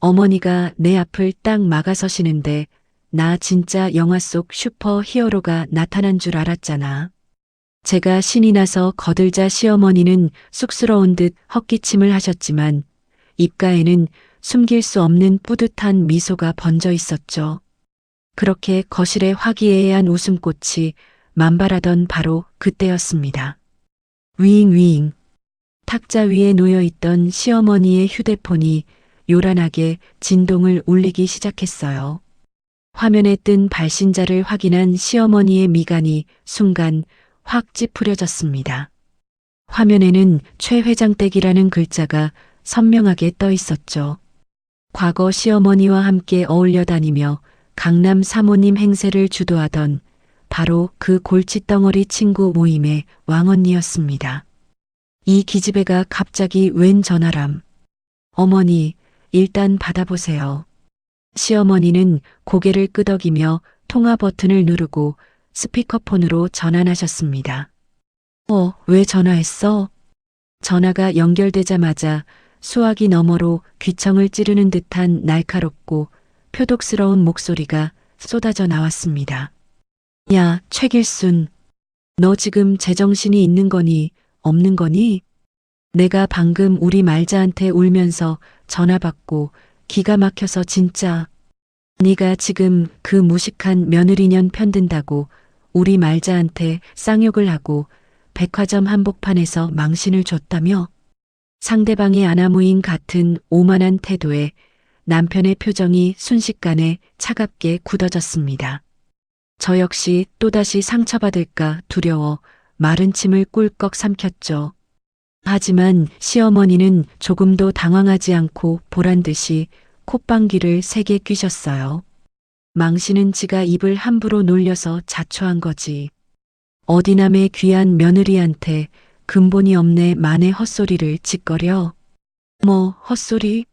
어머니가 내 앞을 딱 막아서시는데 나 진짜 영화 속 슈퍼 히어로가 나타난 줄 알았잖아. 제가 신이 나서 거들자 시어머니는 쑥스러운 듯 헛기침을 하셨지만 입가에는 숨길 수 없는 뿌듯한 미소가 번져 있었죠. 그렇게 거실에 화기애애한 웃음꽃이 만발하던 바로 그때였습니다. 위잉위잉. 탁자 위에 놓여있던 시어머니의 휴대폰이 요란하게 진동을 울리기 시작했어요. 화면에 뜬 발신자를 확인한 시어머니의 미간이 순간 확 찌푸려졌습니다. 화면에는 최 회장 댁이라는 글자가 선명하게 떠 있었죠. 과거 시어머니와 함께 어울려 다니며 강남 사모님 행세를 주도하던 바로 그 골칫덩어리 친구 모임의 왕언니였습니다. 이 기집애가 갑자기 웬 전화람. 어머니, 일단 받아보세요. 시어머니는 고개를 끄덕이며 통화 버튼을 누르고 스피커폰으로 전환하셨습니다. 왜 전화했어? 전화가 연결되자마자 수화기 너머로 귀청을 찌르는 듯한 날카롭고 표독스러운 목소리가 쏟아져 나왔습니다. 야, 최길순. 너 지금 제정신이 있는 거니, 없는 거니? 내가 방금 우리 말자한테 울면서 전화 받고 기가 막혀서 진짜. 네가 지금 그 무식한 며느리년 편든다고 우리 말자한테 쌍욕을 하고 백화점 한복판에서 망신을 줬다며? 상대방의 아나무인 같은 오만한 태도에 남편의 표정이 순식간에 차갑게 굳어졌습니다. 저 역시 또다시 상처받을까 두려워 마른 침을 꿀꺽 삼켰죠. 하지만 시어머니는 조금도 당황하지 않고 보란듯이 콧방귀를 세게 뀌셨어요. 망신은 지가 입을 함부로 놀려서 자초한 거지. 어디 남의 귀한 며느리한테 근본이 없네 만의 헛소리를 짓거려. 뭐 헛소리?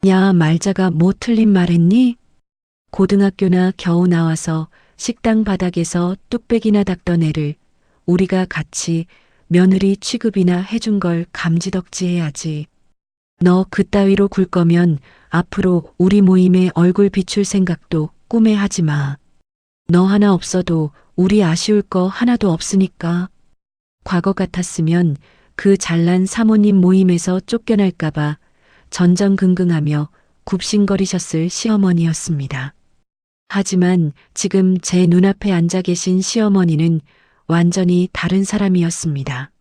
야, 말자가 뭐 틀린 말했니? 고등학교나 겨우 나와서 식당 바닥에서 뚝배기나 닦던 애를 우리가 같이 며느리 취급이나 해준 걸 감지덕지해야지. 너 그따위로 굴 거면 앞으로 우리 모임에 얼굴 비출 생각도 꿈에 하지 마. 너 하나 없어도 우리 아쉬울 거 하나도 없으니까. 과거 같았으면 그 잘난 사모님 모임에서 쫓겨날까봐 전전긍긍하며 굽신거리셨을 시어머니였습니다. 하지만 지금 제 눈앞에 앉아 계신 시어머니는 완전히 다른 사람이었습니다.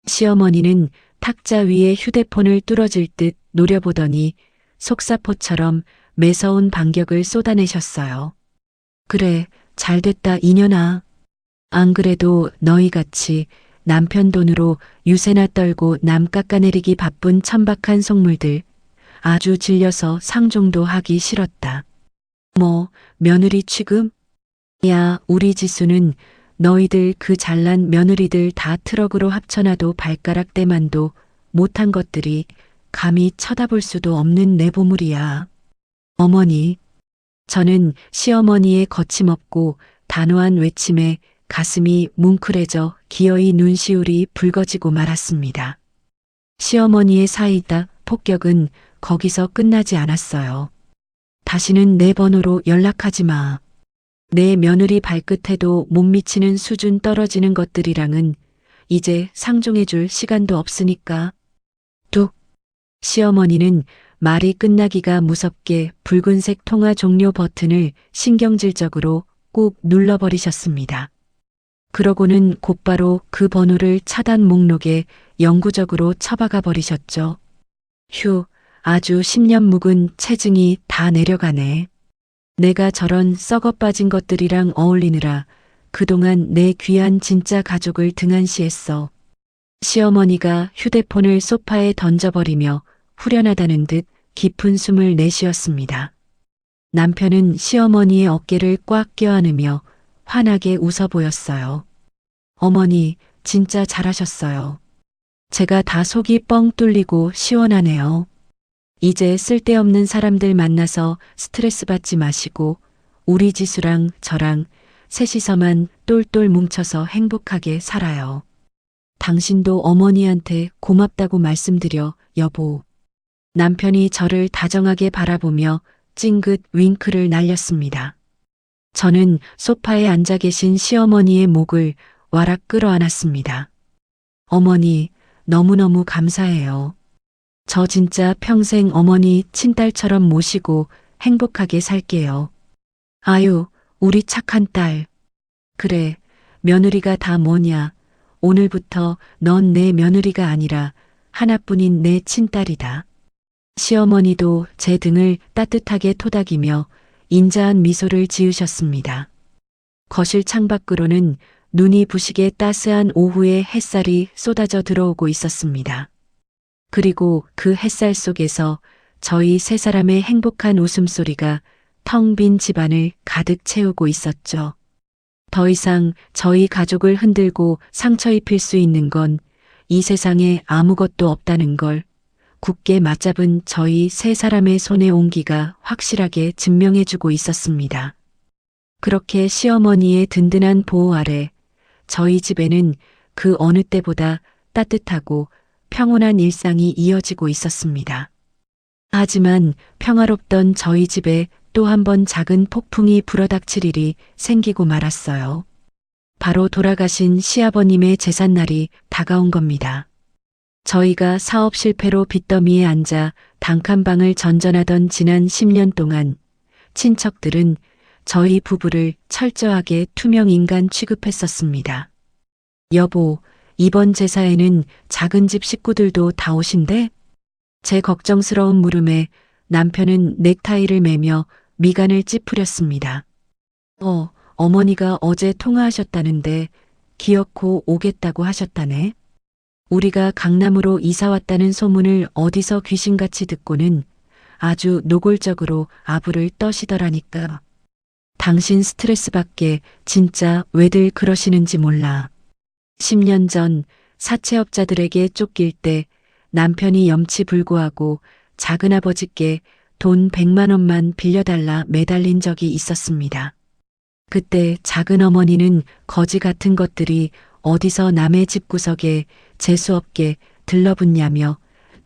시어머니는 탁자 위에 휴대폰을 뚫어질 듯 노려보더니 속사포처럼 매서운 반격을 쏟아내셨어요. 그래, 잘됐다 이년아. 안 그래도 너희같이 남편 돈으로 유세나 떨고 남 깎아내리기 바쁜 천박한 속물들 아주 질려서 상종도 하기 싫었다. 뭐 며느리 취급? 야, 우리 지수는 너희들 그 잘난 며느리들 다 트럭으로 합쳐놔도 발가락 대만도 못한 것들이 감히 쳐다볼 수도 없는 내보물이야. 어머니, 저는 시어머니의 거침없고 단호한 외침에 가슴이 뭉클해져 기어이 눈시울이 붉어지고 말았습니다. 시어머니의 사이다 폭격은 거기서 끝나지 않았어요. 다시는 내 번호로 연락하지 마. 내 며느리 발끝에도 못 미치는 수준 떨어지는 것들이랑은 이제 상종해줄 시간도 없으니까. 뚝. 시어머니는 말이 끝나기가 무섭게 붉은색 통화 종료 버튼을 신경질적으로 꾹 눌러버리셨습니다. 그러고는 곧바로 그 번호를 차단 목록에 영구적으로 처박아 버리셨죠. 휴, 아주 10년 묵은 체증이 다 내려가네. 내가 저런 썩어 빠진 것들이랑 어울리느라 그동안 내 귀한 진짜 가족을 등한시했어. 시어머니가 휴대폰을 소파에 던져버리며 후련하다는 듯 깊은 숨을 내쉬었습니다. 남편은 시어머니의 어깨를 꽉 껴안으며 환하게 웃어 보였어요. 어머니, 진짜 잘하셨어요. 제가 다 속이 뻥 뚫리고 시원하네요. 이제 쓸데없는 사람들 만나서 스트레스 받지 마시고 우리 지수랑 저랑 셋이서만 똘똘 뭉쳐서 행복하게 살아요. 당신도 어머니한테 고맙다고 말씀드려, 여보. 남편이 저를 다정하게 바라보며 찡긋 윙크를 날렸습니다. 저는 소파에 앉아 계신 시어머니의 목을 와락 끌어안았습니다. 어머니, 너무너무 감사해요. 저 진짜 평생 어머니 친딸처럼 모시고 행복하게 살게요. 아유, 우리 착한 딸. 그래, 며느리가 다 뭐냐. 오늘부터 넌 내 며느리가 아니라 하나뿐인 내 친딸이다. 시어머니도 제 등을 따뜻하게 토닥이며 인자한 미소를 지으셨습니다. 거실 창밖으로는 눈이 부시게 따스한 오후의 햇살이 쏟아져 들어오고 있었습니다. 그리고 그 햇살 속에서 저희 세 사람의 행복한 웃음소리가 텅 빈 집안을 가득 채우고 있었죠. 더 이상 저희 가족을 흔들고 상처 입힐 수 있는 건 이 세상에 아무것도 없다는 걸 굳게 맞잡은 저희 세 사람의 손의 온기가 확실하게 증명해주고 있었습니다. 그렇게 시어머니의 든든한 보호 아래 저희 집에는 그 어느 때보다 따뜻하고 평온한 일상이 이어지고 있었습니다. 하지만 평화롭던 저희 집에 또 한 번 작은 폭풍이 불어닥칠 일이 생기고 말았어요. 바로 돌아가신 시아버님의 제삿날이 다가온 겁니다. 저희가 사업 실패로 빚더미에 앉아 단칸방을 전전하던 지난 10년 동안 친척들은 저희 부부를 철저하게 투명 인간 취급했었습니다. 여보, 이번 제사에는 작은 집 식구들도 다 오신대? 제 걱정스러운 물음에 남편은 넥타이를 매며 미간을 찌푸렸습니다. 어머니가 어제 통화하셨다는데 기어코 오겠다고 하셨다네. 우리가 강남으로 이사 왔다는 소문을 어디서 귀신같이 듣고는 아주 노골적으로 아부를 떠시더라니까. 당신 스트레스 받게 진짜 왜들 그러시는지 몰라. 10년 전 사채업자들에게 쫓길 때 남편이 염치불구하고 작은아버지께 돈 100만 원만 빌려달라 매달린 적이 있었습니다. 그때 작은어머니는 거지 같은 것들이 어디서 남의 집 구석에 재수없게 들러붙냐며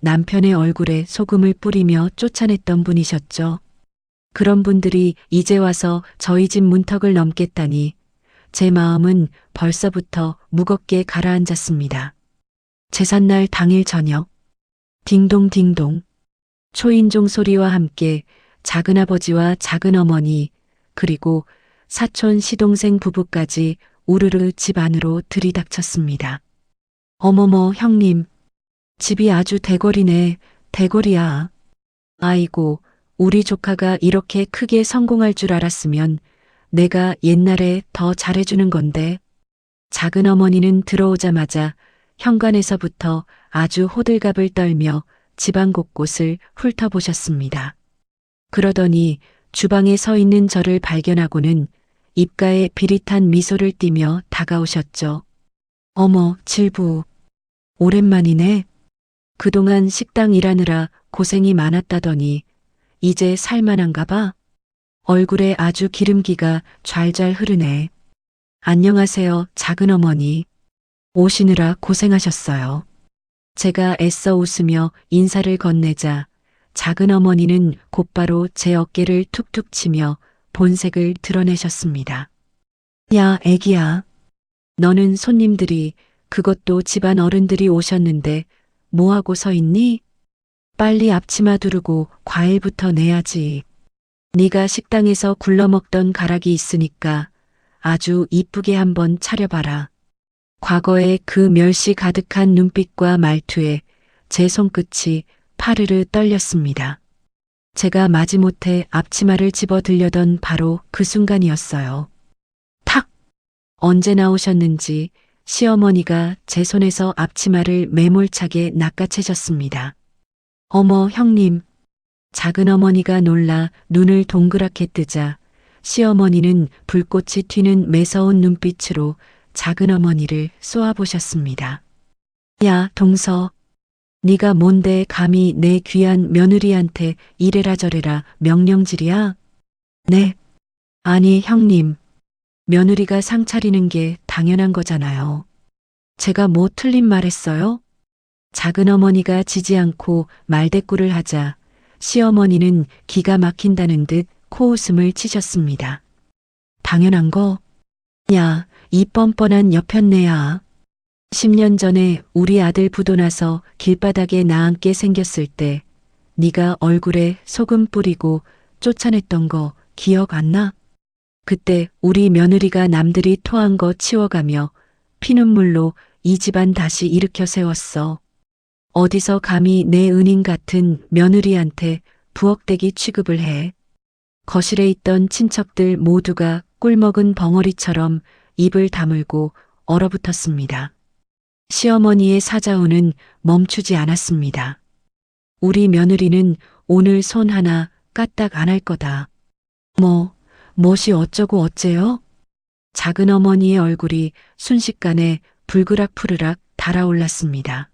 남편의 얼굴에 소금을 뿌리며 쫓아냈던 분이셨죠. 그런 분들이 이제 와서 저희 집 문턱을 넘겠다니 제 마음은 벌써부터 무겁게 가라앉았습니다. 제삿날 당일 저녁, 딩동딩동, 초인종 소리와 함께 작은아버지와 작은어머니 그리고 사촌 시동생 부부까지 우르르 집 안으로 들이닥쳤습니다. 어머머 형님, 집이 아주 대궐이네, 대궐이야. 아이고, 우리 조카가 이렇게 크게 성공할 줄 알았으면 내가 옛날에 더 잘해주는 건데. 작은어머니는 들어오자마자 현관에서부터 아주 호들갑을 떨며 집안 곳곳을 훑어보셨습니다. 그러더니 주방에 서 있는 저를 발견하고는 입가에 비릿한 미소를 띠며 다가오셨죠. 어머, 질부. 오랜만이네. 그동안 식당 일하느라 고생이 많았다더니 이제 살만한가 봐. 얼굴에 아주 기름기가 좔좔 흐르네. 안녕하세요, 작은어머니. 오시느라 고생하셨어요. 제가 애써 웃으며 인사를 건네자 작은어머니는 곧바로 제 어깨를 툭툭 치며 본색을 드러내셨습니다. 야, 애기야. 너는 손님들이, 그것도 집안 어른들이 오셨는데 뭐하고 서 있니? 빨리 앞치마 두르고 과일부터 내야지. 네가 식당에서 굴러먹던 가락이 있으니까 아주 이쁘게 한번 차려봐라. 과거의 그 멸시 가득한 눈빛과 말투에 제 손끝이 파르르 떨렸습니다. 제가 마지못해 앞치마를 집어 들려던 바로 그 순간이었어요. 탁! 언제 나오셨는지 시어머니가 제 손에서 앞치마를 매몰차게 낚아채셨습니다. 어머 형님. 작은어머니가 놀라 눈을 동그랗게 뜨자 시어머니는 불꽃이 튀는 매서운 눈빛으로 작은어머니를 쏘아보셨습니다. 야, 동서. 네가 뭔데 감히 내 귀한 며느리한테 이래라 저래라 명령질이야? 네. 아니 형님. 며느리가 상 차리는 게 당연한 거잖아요. 제가 뭐 틀린 말 했어요? 작은어머니가 지지 않고 말대꾸를 하자 시어머니는 기가 막힌다는 듯 코웃음을 치셨습니다. 당연한 거? 야, 이 뻔뻔한 여편네야. 10년 전에 우리 아들 부도나서 길바닥에 나앉게 생겼을 때 네가 얼굴에 소금 뿌리고 쫓아냈던 거 기억 안 나? 그때 우리 며느리가 남들이 토한 거 치워가며 피눈물로 이 집안 다시 일으켜 세웠어. 어디서 감히 내 은인 같은 며느리한테 부엌대기 취급을 해. 거실에 있던 친척들 모두가 꿀먹은 벙어리처럼 입을 다물고 얼어붙었습니다. 시어머니의 사자우는 멈추지 않았습니다. 우리 며느리는 오늘 손 하나 까딱 안 할 거다. 멋이 어쩌고 어째요? 작은어머니의 얼굴이 순식간에 불그락푸르락 달아올랐습니다.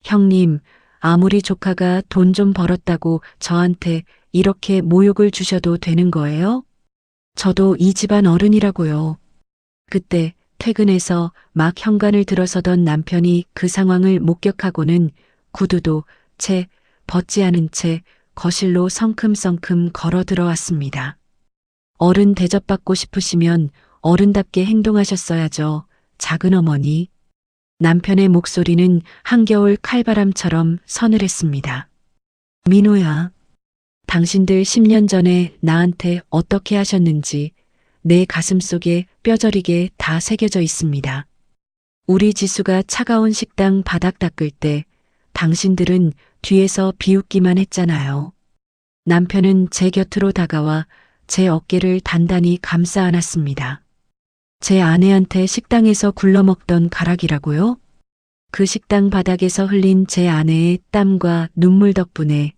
형님, 아무리 조카가 돈 좀 벌었다고 저한테 이렇게 모욕을 주셔도 되는 거예요? 저도 이 집안 어른이라고요. 그때 퇴근해서 막 현관을 들어서던 남편이 그 상황을 목격하고는 구두도 채 벗지 않은 채 거실로 성큼성큼 걸어 들어왔습니다. 어른 대접받고 싶으시면 어른답게 행동하셨어야죠, 작은어머니. 남편의 목소리는 한겨울 칼바람처럼 서늘했습니다. 민호야, 당신들 10년 전에 나한테 어떻게 하셨는지 내 가슴속에 뼈저리게 다 새겨져 있습니다. 우리 지수가 차가운 식당 바닥 닦을 때 당신들은 뒤에서 비웃기만 했잖아요. 남편은 제 곁으로 다가와 제 어깨를 단단히 감싸 안았습니다. 제 아내한테 식당에서 굴러먹던 가락이라고요? 그 식당 바닥에서 흘린 제 아내의 땀과 눈물 덕분에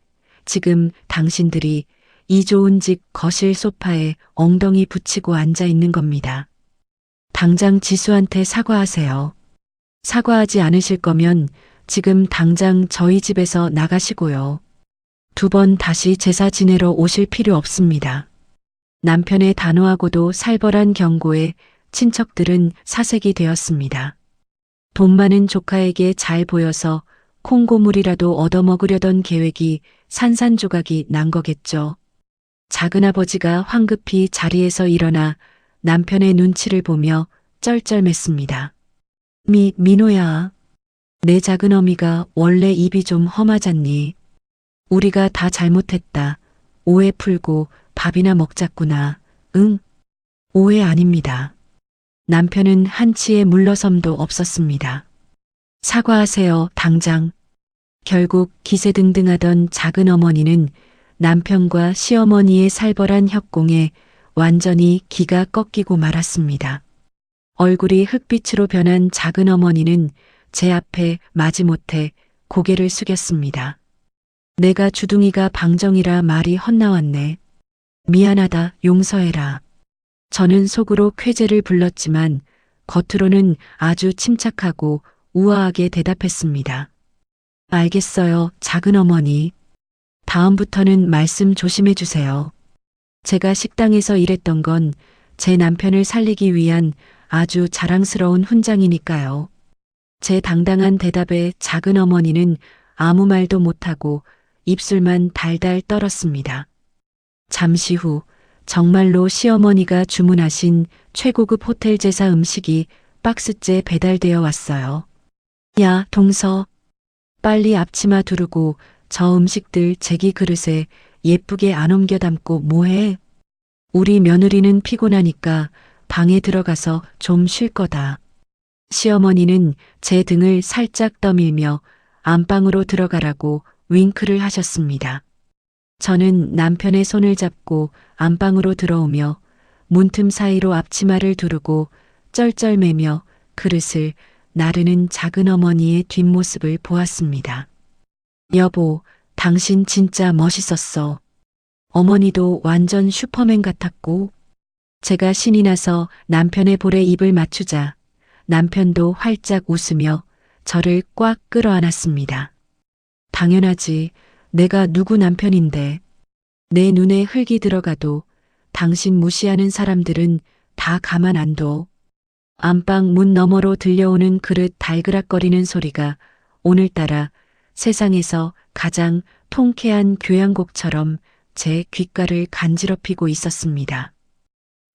지금 당신들이 이 좋은 집 거실 소파에 엉덩이 붙이고 앉아 있는 겁니다. 당장 지수한테 사과하세요. 사과하지 않으실 거면 지금 당장 저희 집에서 나가시고요. 두 번 다시 제사 지내러 오실 필요 없습니다. 남편의 단호하고도 살벌한 경고에 친척들은 사색이 되었습니다. 돈 많은 조카에게 잘 보여서 콩고물이라도 얻어먹으려던 계획이 산산조각이 난 거겠죠. 작은아버지가 황급히 자리에서 일어나 남편의 눈치를 보며 쩔쩔맸습니다. 민호야. 내 작은어미가 원래 입이 좀 험하잖니. 우리가 다 잘못했다. 오해 풀고 밥이나 먹자꾸나. 응? 오해 아닙니다. 남편은 한치의 물러섬도 없었습니다. 사과하세요, 당장. 결국 기세등등하던 작은어머니는 남편과 시어머니의 살벌한 협공에 완전히 기가 꺾이고 말았습니다. 얼굴이 흙빛으로 변한 작은어머니는 제 앞에 마지못해 고개를 숙였습니다. 내가 주둥이가 방정이라 말이 헛나왔네. 미안하다, 용서해라. 저는 속으로 쾌재를 불렀지만 겉으로는 아주 침착하고 우아하게 대답했습니다. 알겠어요, 작은어머니. 다음부터는 말씀 조심해 주세요. 제가 식당에서 일했던 건 제 남편을 살리기 위한 아주 자랑스러운 훈장이니까요. 제 당당한 대답에 작은어머니는 아무 말도 못하고 입술만 달달 떨었습니다. 잠시 후 정말로 시어머니가 주문하신 최고급 호텔 제사 음식이 박스째 배달되어 왔어요. 야, 동서. 빨리 앞치마 두르고 저 음식들 제기 그릇에 예쁘게 안 옮겨 담고 뭐해? 우리 며느리는 피곤하니까 방에 들어가서 좀 쉴 거다. 시어머니는 제 등을 살짝 떠밀며 안방으로 들어가라고 윙크를 하셨습니다. 저는 남편의 손을 잡고 안방으로 들어오며 문틈 사이로 앞치마를 두르고 쩔쩔매며 그릇을 나르는 작은어머니의 뒷모습을 보았습니다. 여보, 당신 진짜 멋있었어. 어머니도 완전 슈퍼맨 같았고. 제가 신이 나서 남편의 볼에 입을 맞추자 남편도 활짝 웃으며 저를 꽉 끌어안았습니다. 당연하지. 내가 누구 남편인데. 내 눈에 흙이 들어가도 당신 무시하는 사람들은 다 가만 안 둬. 안방 문 너머로 들려오는 그릇 달그락거리는 소리가 오늘따라 세상에서 가장 통쾌한 교향곡처럼 제 귓가를 간지럽히고 있었습니다.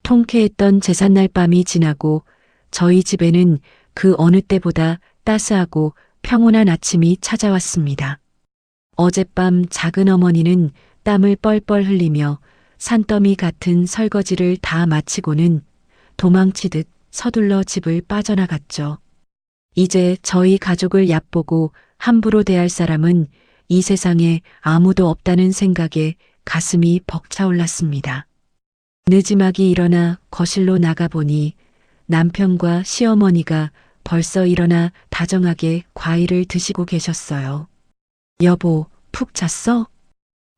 통쾌했던 제삿날 밤이 지나고 저희 집에는 그 어느 때보다 따스하고 평온한 아침이 찾아왔습니다. 어젯밤 작은어머니는 땀을 뻘뻘 흘리며 산더미 같은 설거지를 다 마치고는 도망치듯 서둘러 집을 빠져나갔죠. 이제 저희 가족을 얕보고 함부로 대할 사람은 이 세상에 아무도 없다는 생각에 가슴이 벅차올랐습니다. 늦지막이 일어나 거실로 나가보니 남편과 시어머니가 벌써 일어나 다정하게 과일을 드시고 계셨어요. 여보, 푹 잤어?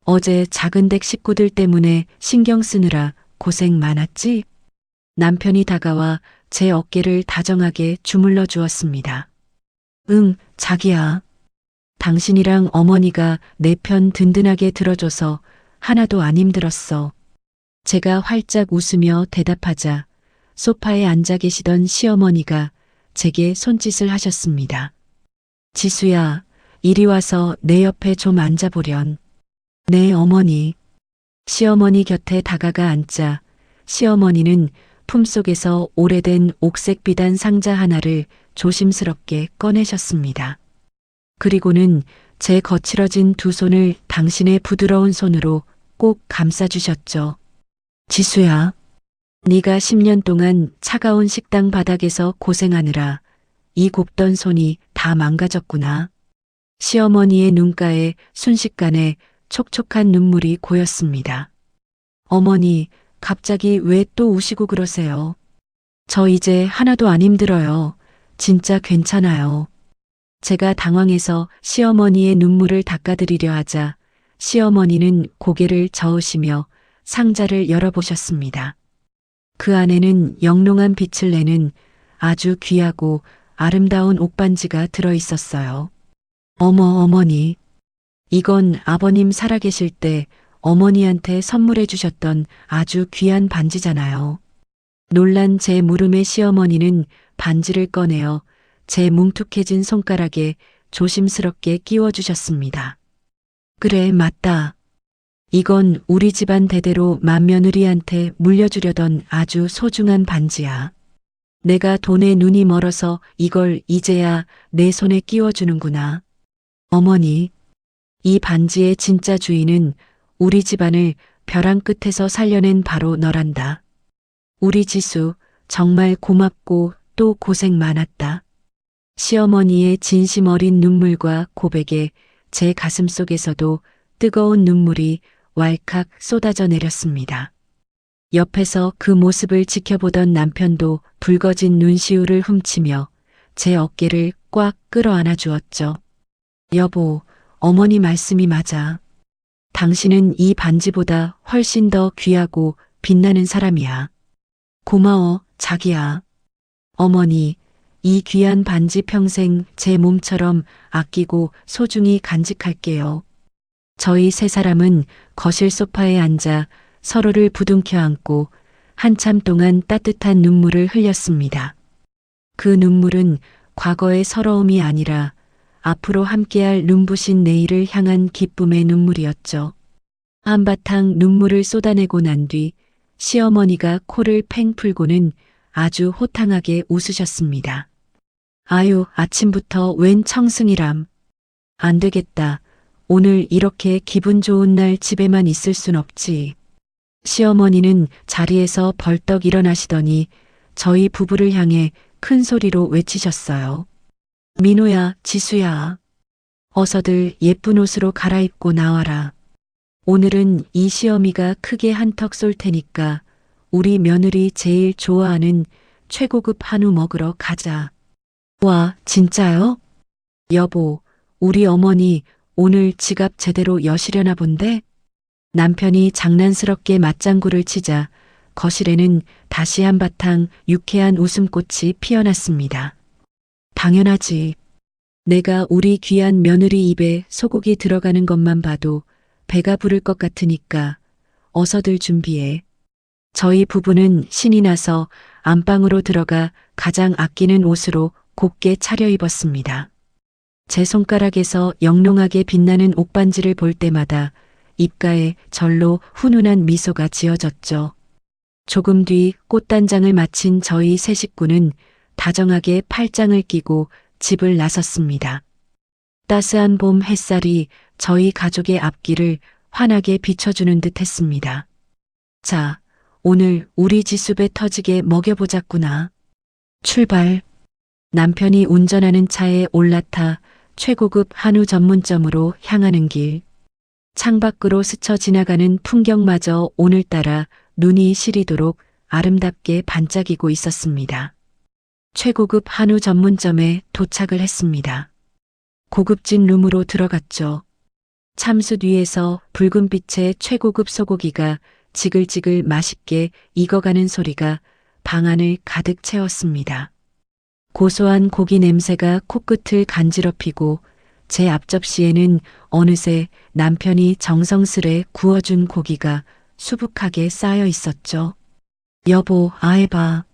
어제 작은 댁 식구들 때문에 신경 쓰느라 고생 많았지? 남편이 다가와 제 어깨를 다정하게 주물러 주었습니다. 응, 자기야. 당신이랑 어머니가 내 편 든든하게 들어줘서 하나도 안 힘들었어. 제가 활짝 웃으며 대답하자 소파에 앉아 계시던 시어머니가 제게 손짓을 하셨습니다. 지수야, 이리 와서 내 옆에 좀 앉아보련. 네, 어머니. 시어머니 곁에 다가가 앉자 시어머니는 품속에서 오래된 옥색 비단 상자 하나를 조심스럽게 꺼내셨습니다. 그리고는 제 거칠어진 두 손을 당신의 부드러운 손으로 꼭 감싸주셨죠. 지수야, 네가 10년 동안 차가운 식당 바닥에서 고생하느라 이 곱던 손이 다 망가졌구나. 시어머니의 눈가에 순식간에 촉촉한 눈물이 고였습니다. 어머니, 갑자기 왜 또 우시고 그러세요? 저 이제 하나도 안 힘들어요. 진짜 괜찮아요. 제가 당황해서 시어머니의 눈물을 닦아드리려 하자 시어머니는 고개를 저으시며 상자를 열어보셨습니다. 그 안에는 영롱한 빛을 내는 아주 귀하고 아름다운 옥반지가 들어있었어요. 어머, 어머니. 이건 아버님 살아계실 때 어머니한테 선물해 주셨던 아주 귀한 반지잖아요. 놀란 제 물음에 시어머니는 반지를 꺼내어 제 뭉툭해진 손가락에 조심스럽게 끼워 주셨습니다. 그래, 맞다. 이건 우리 집안 대대로 맏며느리한테 물려주려던 아주 소중한 반지야. 내가 돈에 눈이 멀어서 이걸 이제야 내 손에 끼워주는구나. 어머니, 이 반지의 진짜 주인은 우리 집안을 벼랑 끝에서 살려낸 바로 너란다. 우리 지수, 정말 고맙고 또 고생 많았다. 시어머니의 진심 어린 눈물과 고백에 제 가슴 속에서도 뜨거운 눈물이 왈칵 쏟아져 내렸습니다. 옆에서 그 모습을 지켜보던 남편도 붉어진 눈시울을 훔치며 제 어깨를 꽉 끌어안아 주었죠. 여보, 어머니 말씀이 맞아. 당신은 이 반지보다 훨씬 더 귀하고 빛나는 사람이야. 고마워, 자기야. 어머니, 이 귀한 반지 평생 제 몸처럼 아끼고 소중히 간직할게요. 저희 세 사람은 거실 소파에 앉아 서로를 부둥켜 안고 한참 동안 따뜻한 눈물을 흘렸습니다. 그 눈물은 과거의 서러움이 아니라 앞으로 함께할 눈부신 내일을 향한 기쁨의 눈물이었죠. 한바탕 눈물을 쏟아내고 난 뒤 시어머니가 코를 팽 풀고는 아주 호탕하게 웃으셨습니다. 아유, 아침부터 웬 청승이람. 안 되겠다. 오늘 이렇게 기분 좋은 날 집에만 있을 순 없지. 시어머니는 자리에서 벌떡 일어나시더니 저희 부부를 향해 큰 소리로 외치셨어요. 민호야, 지수야. 어서들 예쁜 옷으로 갈아입고 나와라. 오늘은 이 시어미가 크게 한턱 쏠 테니까 우리 며느리 제일 좋아하는 최고급 한우 먹으러 가자. 와, 진짜요? 여보, 우리 어머니 오늘 지갑 제대로 여시려나 본데? 남편이 장난스럽게 맞장구를 치자 거실에는 다시 한바탕 유쾌한 웃음꽃이 피어났습니다. 당연하지. 내가 우리 귀한 며느리 입에 소고기 들어가는 것만 봐도 배가 부를 것 같으니까 어서들 준비해. 저희 부부는 신이 나서 안방으로 들어가 가장 아끼는 옷으로 곱게 차려입었습니다. 제 손가락에서 영롱하게 빛나는 옥반지를 볼 때마다 입가에 절로 훈훈한 미소가 지어졌죠. 조금 뒤 꽃단장을 마친 저희 세 식구는 다정하게 팔짱을 끼고 집을 나섰습니다. 따스한 봄 햇살이 저희 가족의 앞길을 환하게 비춰주는 듯 했습니다. 자, 오늘 우리 지수배 터지게 먹여보자꾸나. 출발. 남편이 운전하는 차에 올라타 최고급 한우 전문점으로 향하는 길. 창밖으로 스쳐 지나가는 풍경마저 오늘따라 눈이 시리도록 아름답게 반짝이고 있었습니다. 최고급 한우 전문점에 도착을 했습니다. 고급진 룸으로 들어갔죠. 참숯 위에서 붉은 빛의 최고급 소고기가 지글지글 맛있게 익어가는 소리가 방 안을 가득 채웠습니다. 고소한 고기 냄새가 코끝을 간지럽히고 제 앞접시에는 어느새 남편이 정성스레 구워준 고기가 수북하게 쌓여 있었죠. 여보, 아해봐.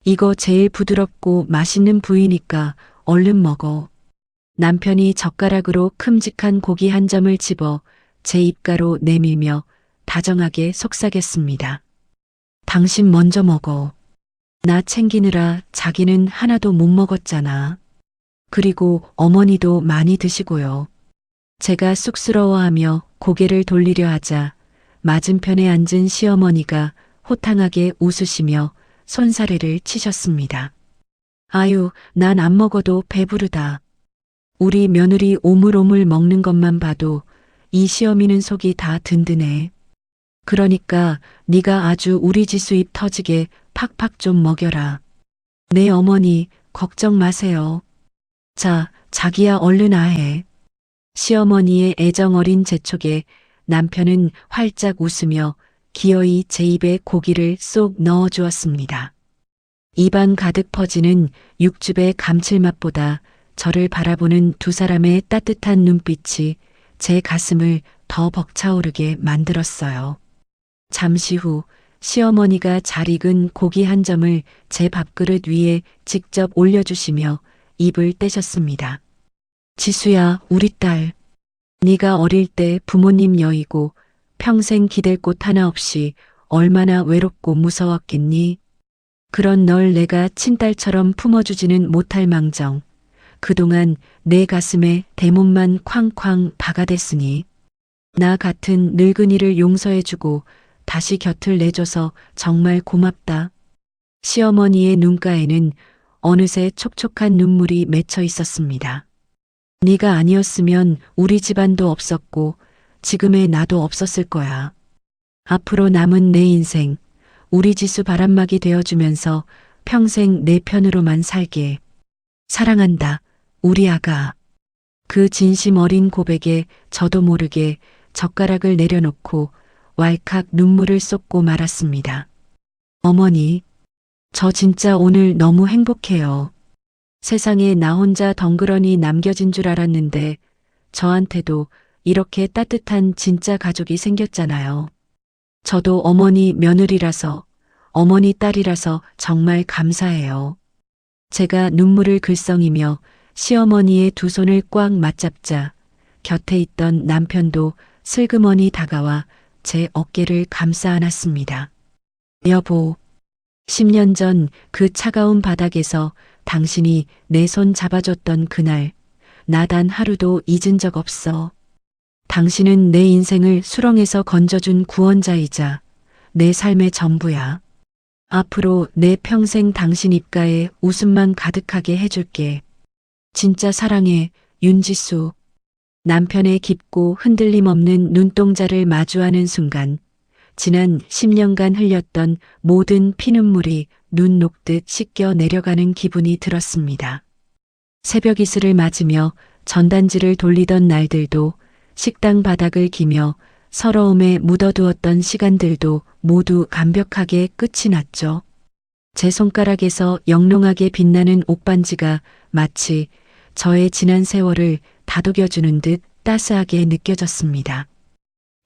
이거 제일 부드럽고 맛있는 부위니까 얼른 먹어. 남편이 젓가락으로 큼직한 고기 한 점을 집어 제 입가로 내밀며 다정하게 속삭였습니다. 당신 먼저 먹어. 나 챙기느라 자기는 하나도 못 먹었잖아. 그리고 어머니도 많이 드시고요. 제가 쑥스러워하며 고개를 돌리려 하자 맞은편에 앉은 시어머니가 호탕하게 웃으시며 손사래를 치셨습니다. 아유, 난 안 먹어도 배부르다. 우리 며느리 오물오물 먹는 것만 봐도 이 시어미는 속이 다 든든해. 그러니까 네가 아주 우리 지수 입 터지게 팍팍 좀 먹여라. 네 어머니, 걱정 마세요. 자, 자기야 얼른 아해. 시어머니의 애정 어린 재촉에 남편은 활짝 웃으며 기어이 제 입에 고기를 쏙 넣어 주었습니다. 입안 가득 퍼지는 육즙의 감칠맛보다 저를 바라보는 두 사람의 따뜻한 눈빛이 제 가슴을 더 벅차오르게 만들었어요. 잠시 후 시어머니가 잘 익은 고기 한 점을 제 밥그릇 위에 직접 올려주시며 입을 떼셨습니다. 지수야, 우리 딸. 네가 어릴 때 부모님 여의고 평생 기댈 곳 하나 없이 얼마나 외롭고 무서웠겠니? 그런 널 내가 친딸처럼 품어주지는 못할 망정. 그동안 내 가슴에 대못만 쾅쾅 박아댔으니 나 같은 늙은이를 용서해주고 다시 곁을 내줘서 정말 고맙다. 시어머니의 눈가에는 어느새 촉촉한 눈물이 맺혀 있었습니다. 네가 아니었으면 우리 집안도 없었고 지금의 나도 없었을 거야. 앞으로 남은 내 인생 우리 지수 바람막이 되어주면서 평생 내 편으로만 살게. 사랑한다, 우리 아가. 그 진심 어린 고백에 저도 모르게 젓가락을 내려놓고 왈칵 눈물을 쏟고 말았습니다. 어머니, 저 진짜 오늘 너무 행복해요. 세상에 나 혼자 덩그러니 남겨진 줄 알았는데 저한테도 이렇게 따뜻한 진짜 가족이 생겼잖아요. 저도 어머니 며느리라서, 어머니 딸이라서 정말 감사해요. 제가 눈물을 글썽이며 시어머니의 두 손을 꽉 맞잡자 곁에 있던 남편도 슬그머니 다가와 제 어깨를 감싸 안았습니다. 여보, 10년 전 그 차가운 바닥에서 당신이 내 손 잡아줬던 그날, 나 단 하루도 잊은 적 없어. 당신은 내 인생을 수렁에서 건져준 구원자이자 내 삶의 전부야. 앞으로 내 평생 당신 입가에 웃음만 가득하게 해줄게. 진짜 사랑해, 윤지수. 남편의 깊고 흔들림 없는 눈동자를 마주하는 순간 지난 10년간 흘렸던 모든 피눈물이 눈 녹듯 씻겨 내려가는 기분이 들었습니다. 새벽 이슬을 맞으며 전단지를 돌리던 날들도 식당 바닥을 기며 서러움에 묻어두었던 시간들도 모두 완벽하게 끝이 났죠. 제 손가락에서 영롱하게 빛나는 옷반지가 마치 저의 지난 세월을 다독여주는 듯 따스하게 느껴졌습니다.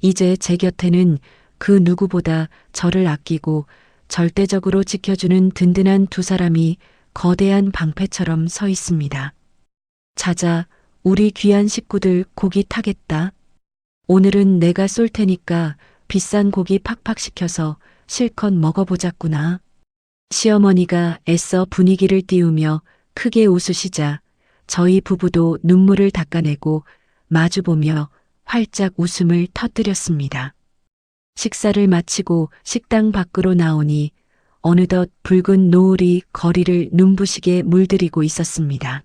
이제 제 곁에는 그 누구보다 저를 아끼고 절대적으로 지켜주는 든든한 두 사람이 거대한 방패처럼 서 있습니다. 자자, 우리 귀한 식구들 고기 타겠다. 오늘은 내가 쏠 테니까 비싼 고기 팍팍 시켜서 실컷 먹어보자꾸나. 시어머니가 애써 분위기를 띄우며 크게 웃으시자 저희 부부도 눈물을 닦아내고 마주보며 활짝 웃음을 터뜨렸습니다. 식사를 마치고 식당 밖으로 나오니 어느덧 붉은 노을이 거리를 눈부시게 물들이고 있었습니다.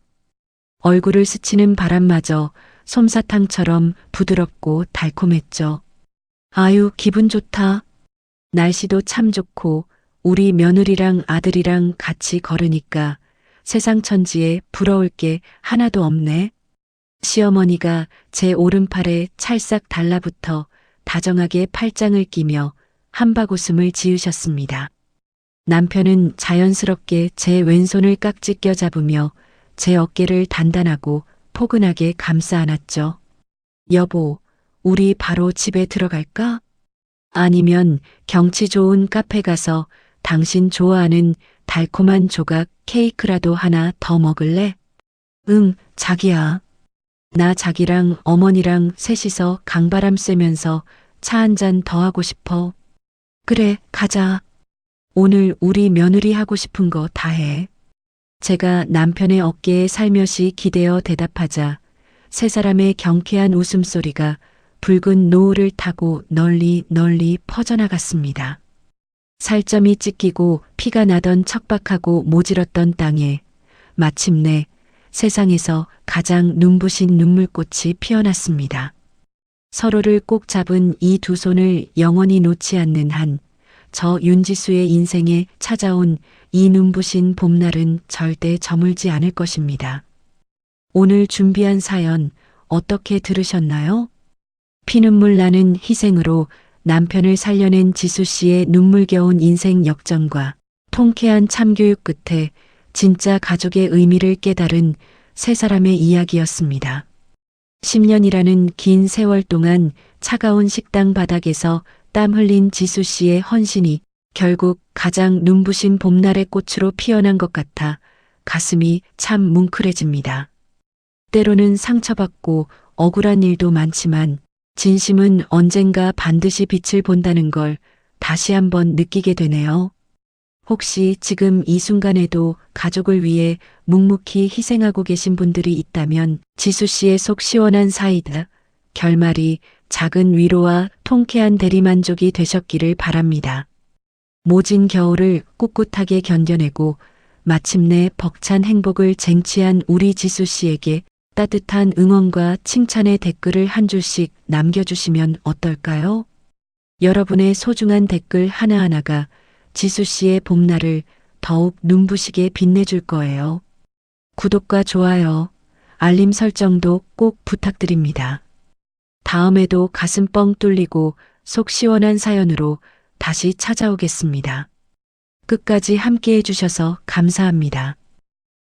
얼굴을 스치는 바람마저 솜사탕처럼 부드럽고 달콤했죠. 아유, 기분 좋다. 날씨도 참 좋고 우리 며느리랑 아들이랑 같이 걸으니까 세상 천지에 부러울 게 하나도 없네. 시어머니가 제 오른팔에 찰싹 달라붙어 다정하게 팔짱을 끼며 한박웃음을 지으셨습니다. 남편은 자연스럽게 제 왼손을 깍지 껴잡으며 제 어깨를 단단하고 포근하게 감싸 안았죠. 여보, 우리 바로 집에 들어갈까? 아니면 경치 좋은 카페 가서 당신 좋아하는 달콤한 조각 케이크라도 하나 더 먹을래? 응, 자기야. 나 자기랑 어머니랑 셋이서 강바람 쐬면서 차 한 잔 더 하고 싶어. 그래, 가자. 오늘 우리 며느리 하고 싶은 거 다 해. 제가 남편의 어깨에 살며시 기대어 대답하자 세 사람의 경쾌한 웃음소리가 붉은 노을을 타고 널리 널리 퍼져나갔습니다. 살점이 찢기고 피가 나던 척박하고 모질었던 땅에 마침내 세상에서 가장 눈부신 눈물꽃이 피어났습니다. 서로를 꼭 잡은 이 두 손을 영원히 놓지 않는 한 저 윤지수의 인생에 찾아온 이 눈부신 봄날은 절대 저물지 않을 것입니다. 오늘 준비한 사연 어떻게 들으셨나요? 피눈물 나는 희생으로 남편을 살려낸 지수 씨의 눈물겨운 인생 역전과 통쾌한 참교육 끝에 진짜 가족의 의미를 깨달은 세 사람의 이야기였습니다. 10년이라는 긴 세월 동안 차가운 식당 바닥에서 땀 흘린 지수 씨의 헌신이 결국 가장 눈부신 봄날의 꽃으로 피어난 것 같아 가슴이 참 뭉클해집니다. 때로는 상처받고 억울한 일도 많지만 진심은 언젠가 반드시 빛을 본다는 걸 다시 한번 느끼게 되네요. 혹시 지금 이 순간에도 가족을 위해 묵묵히 희생하고 계신 분들이 있다면 지수 씨의 속 시원한 사이다 결말이 작은 위로와 통쾌한 대리만족이 되셨기를 바랍니다. 모진 겨울을 꿋꿋하게 견뎌내고 마침내 벅찬 행복을 쟁취한 우리 지수 씨에게 따뜻한 응원과 칭찬의 댓글을 한 줄씩 남겨주시면 어떨까요? 여러분의 소중한 댓글 하나하나가 지수 씨의 봄날을 더욱 눈부시게 빛내줄 거예요. 구독과 좋아요, 알림 설정도 꼭 부탁드립니다. 다음에도 가슴 뻥 뚫리고 속 시원한 사연으로 다시 찾아오겠습니다. 끝까지 함께 해주셔서 감사합니다.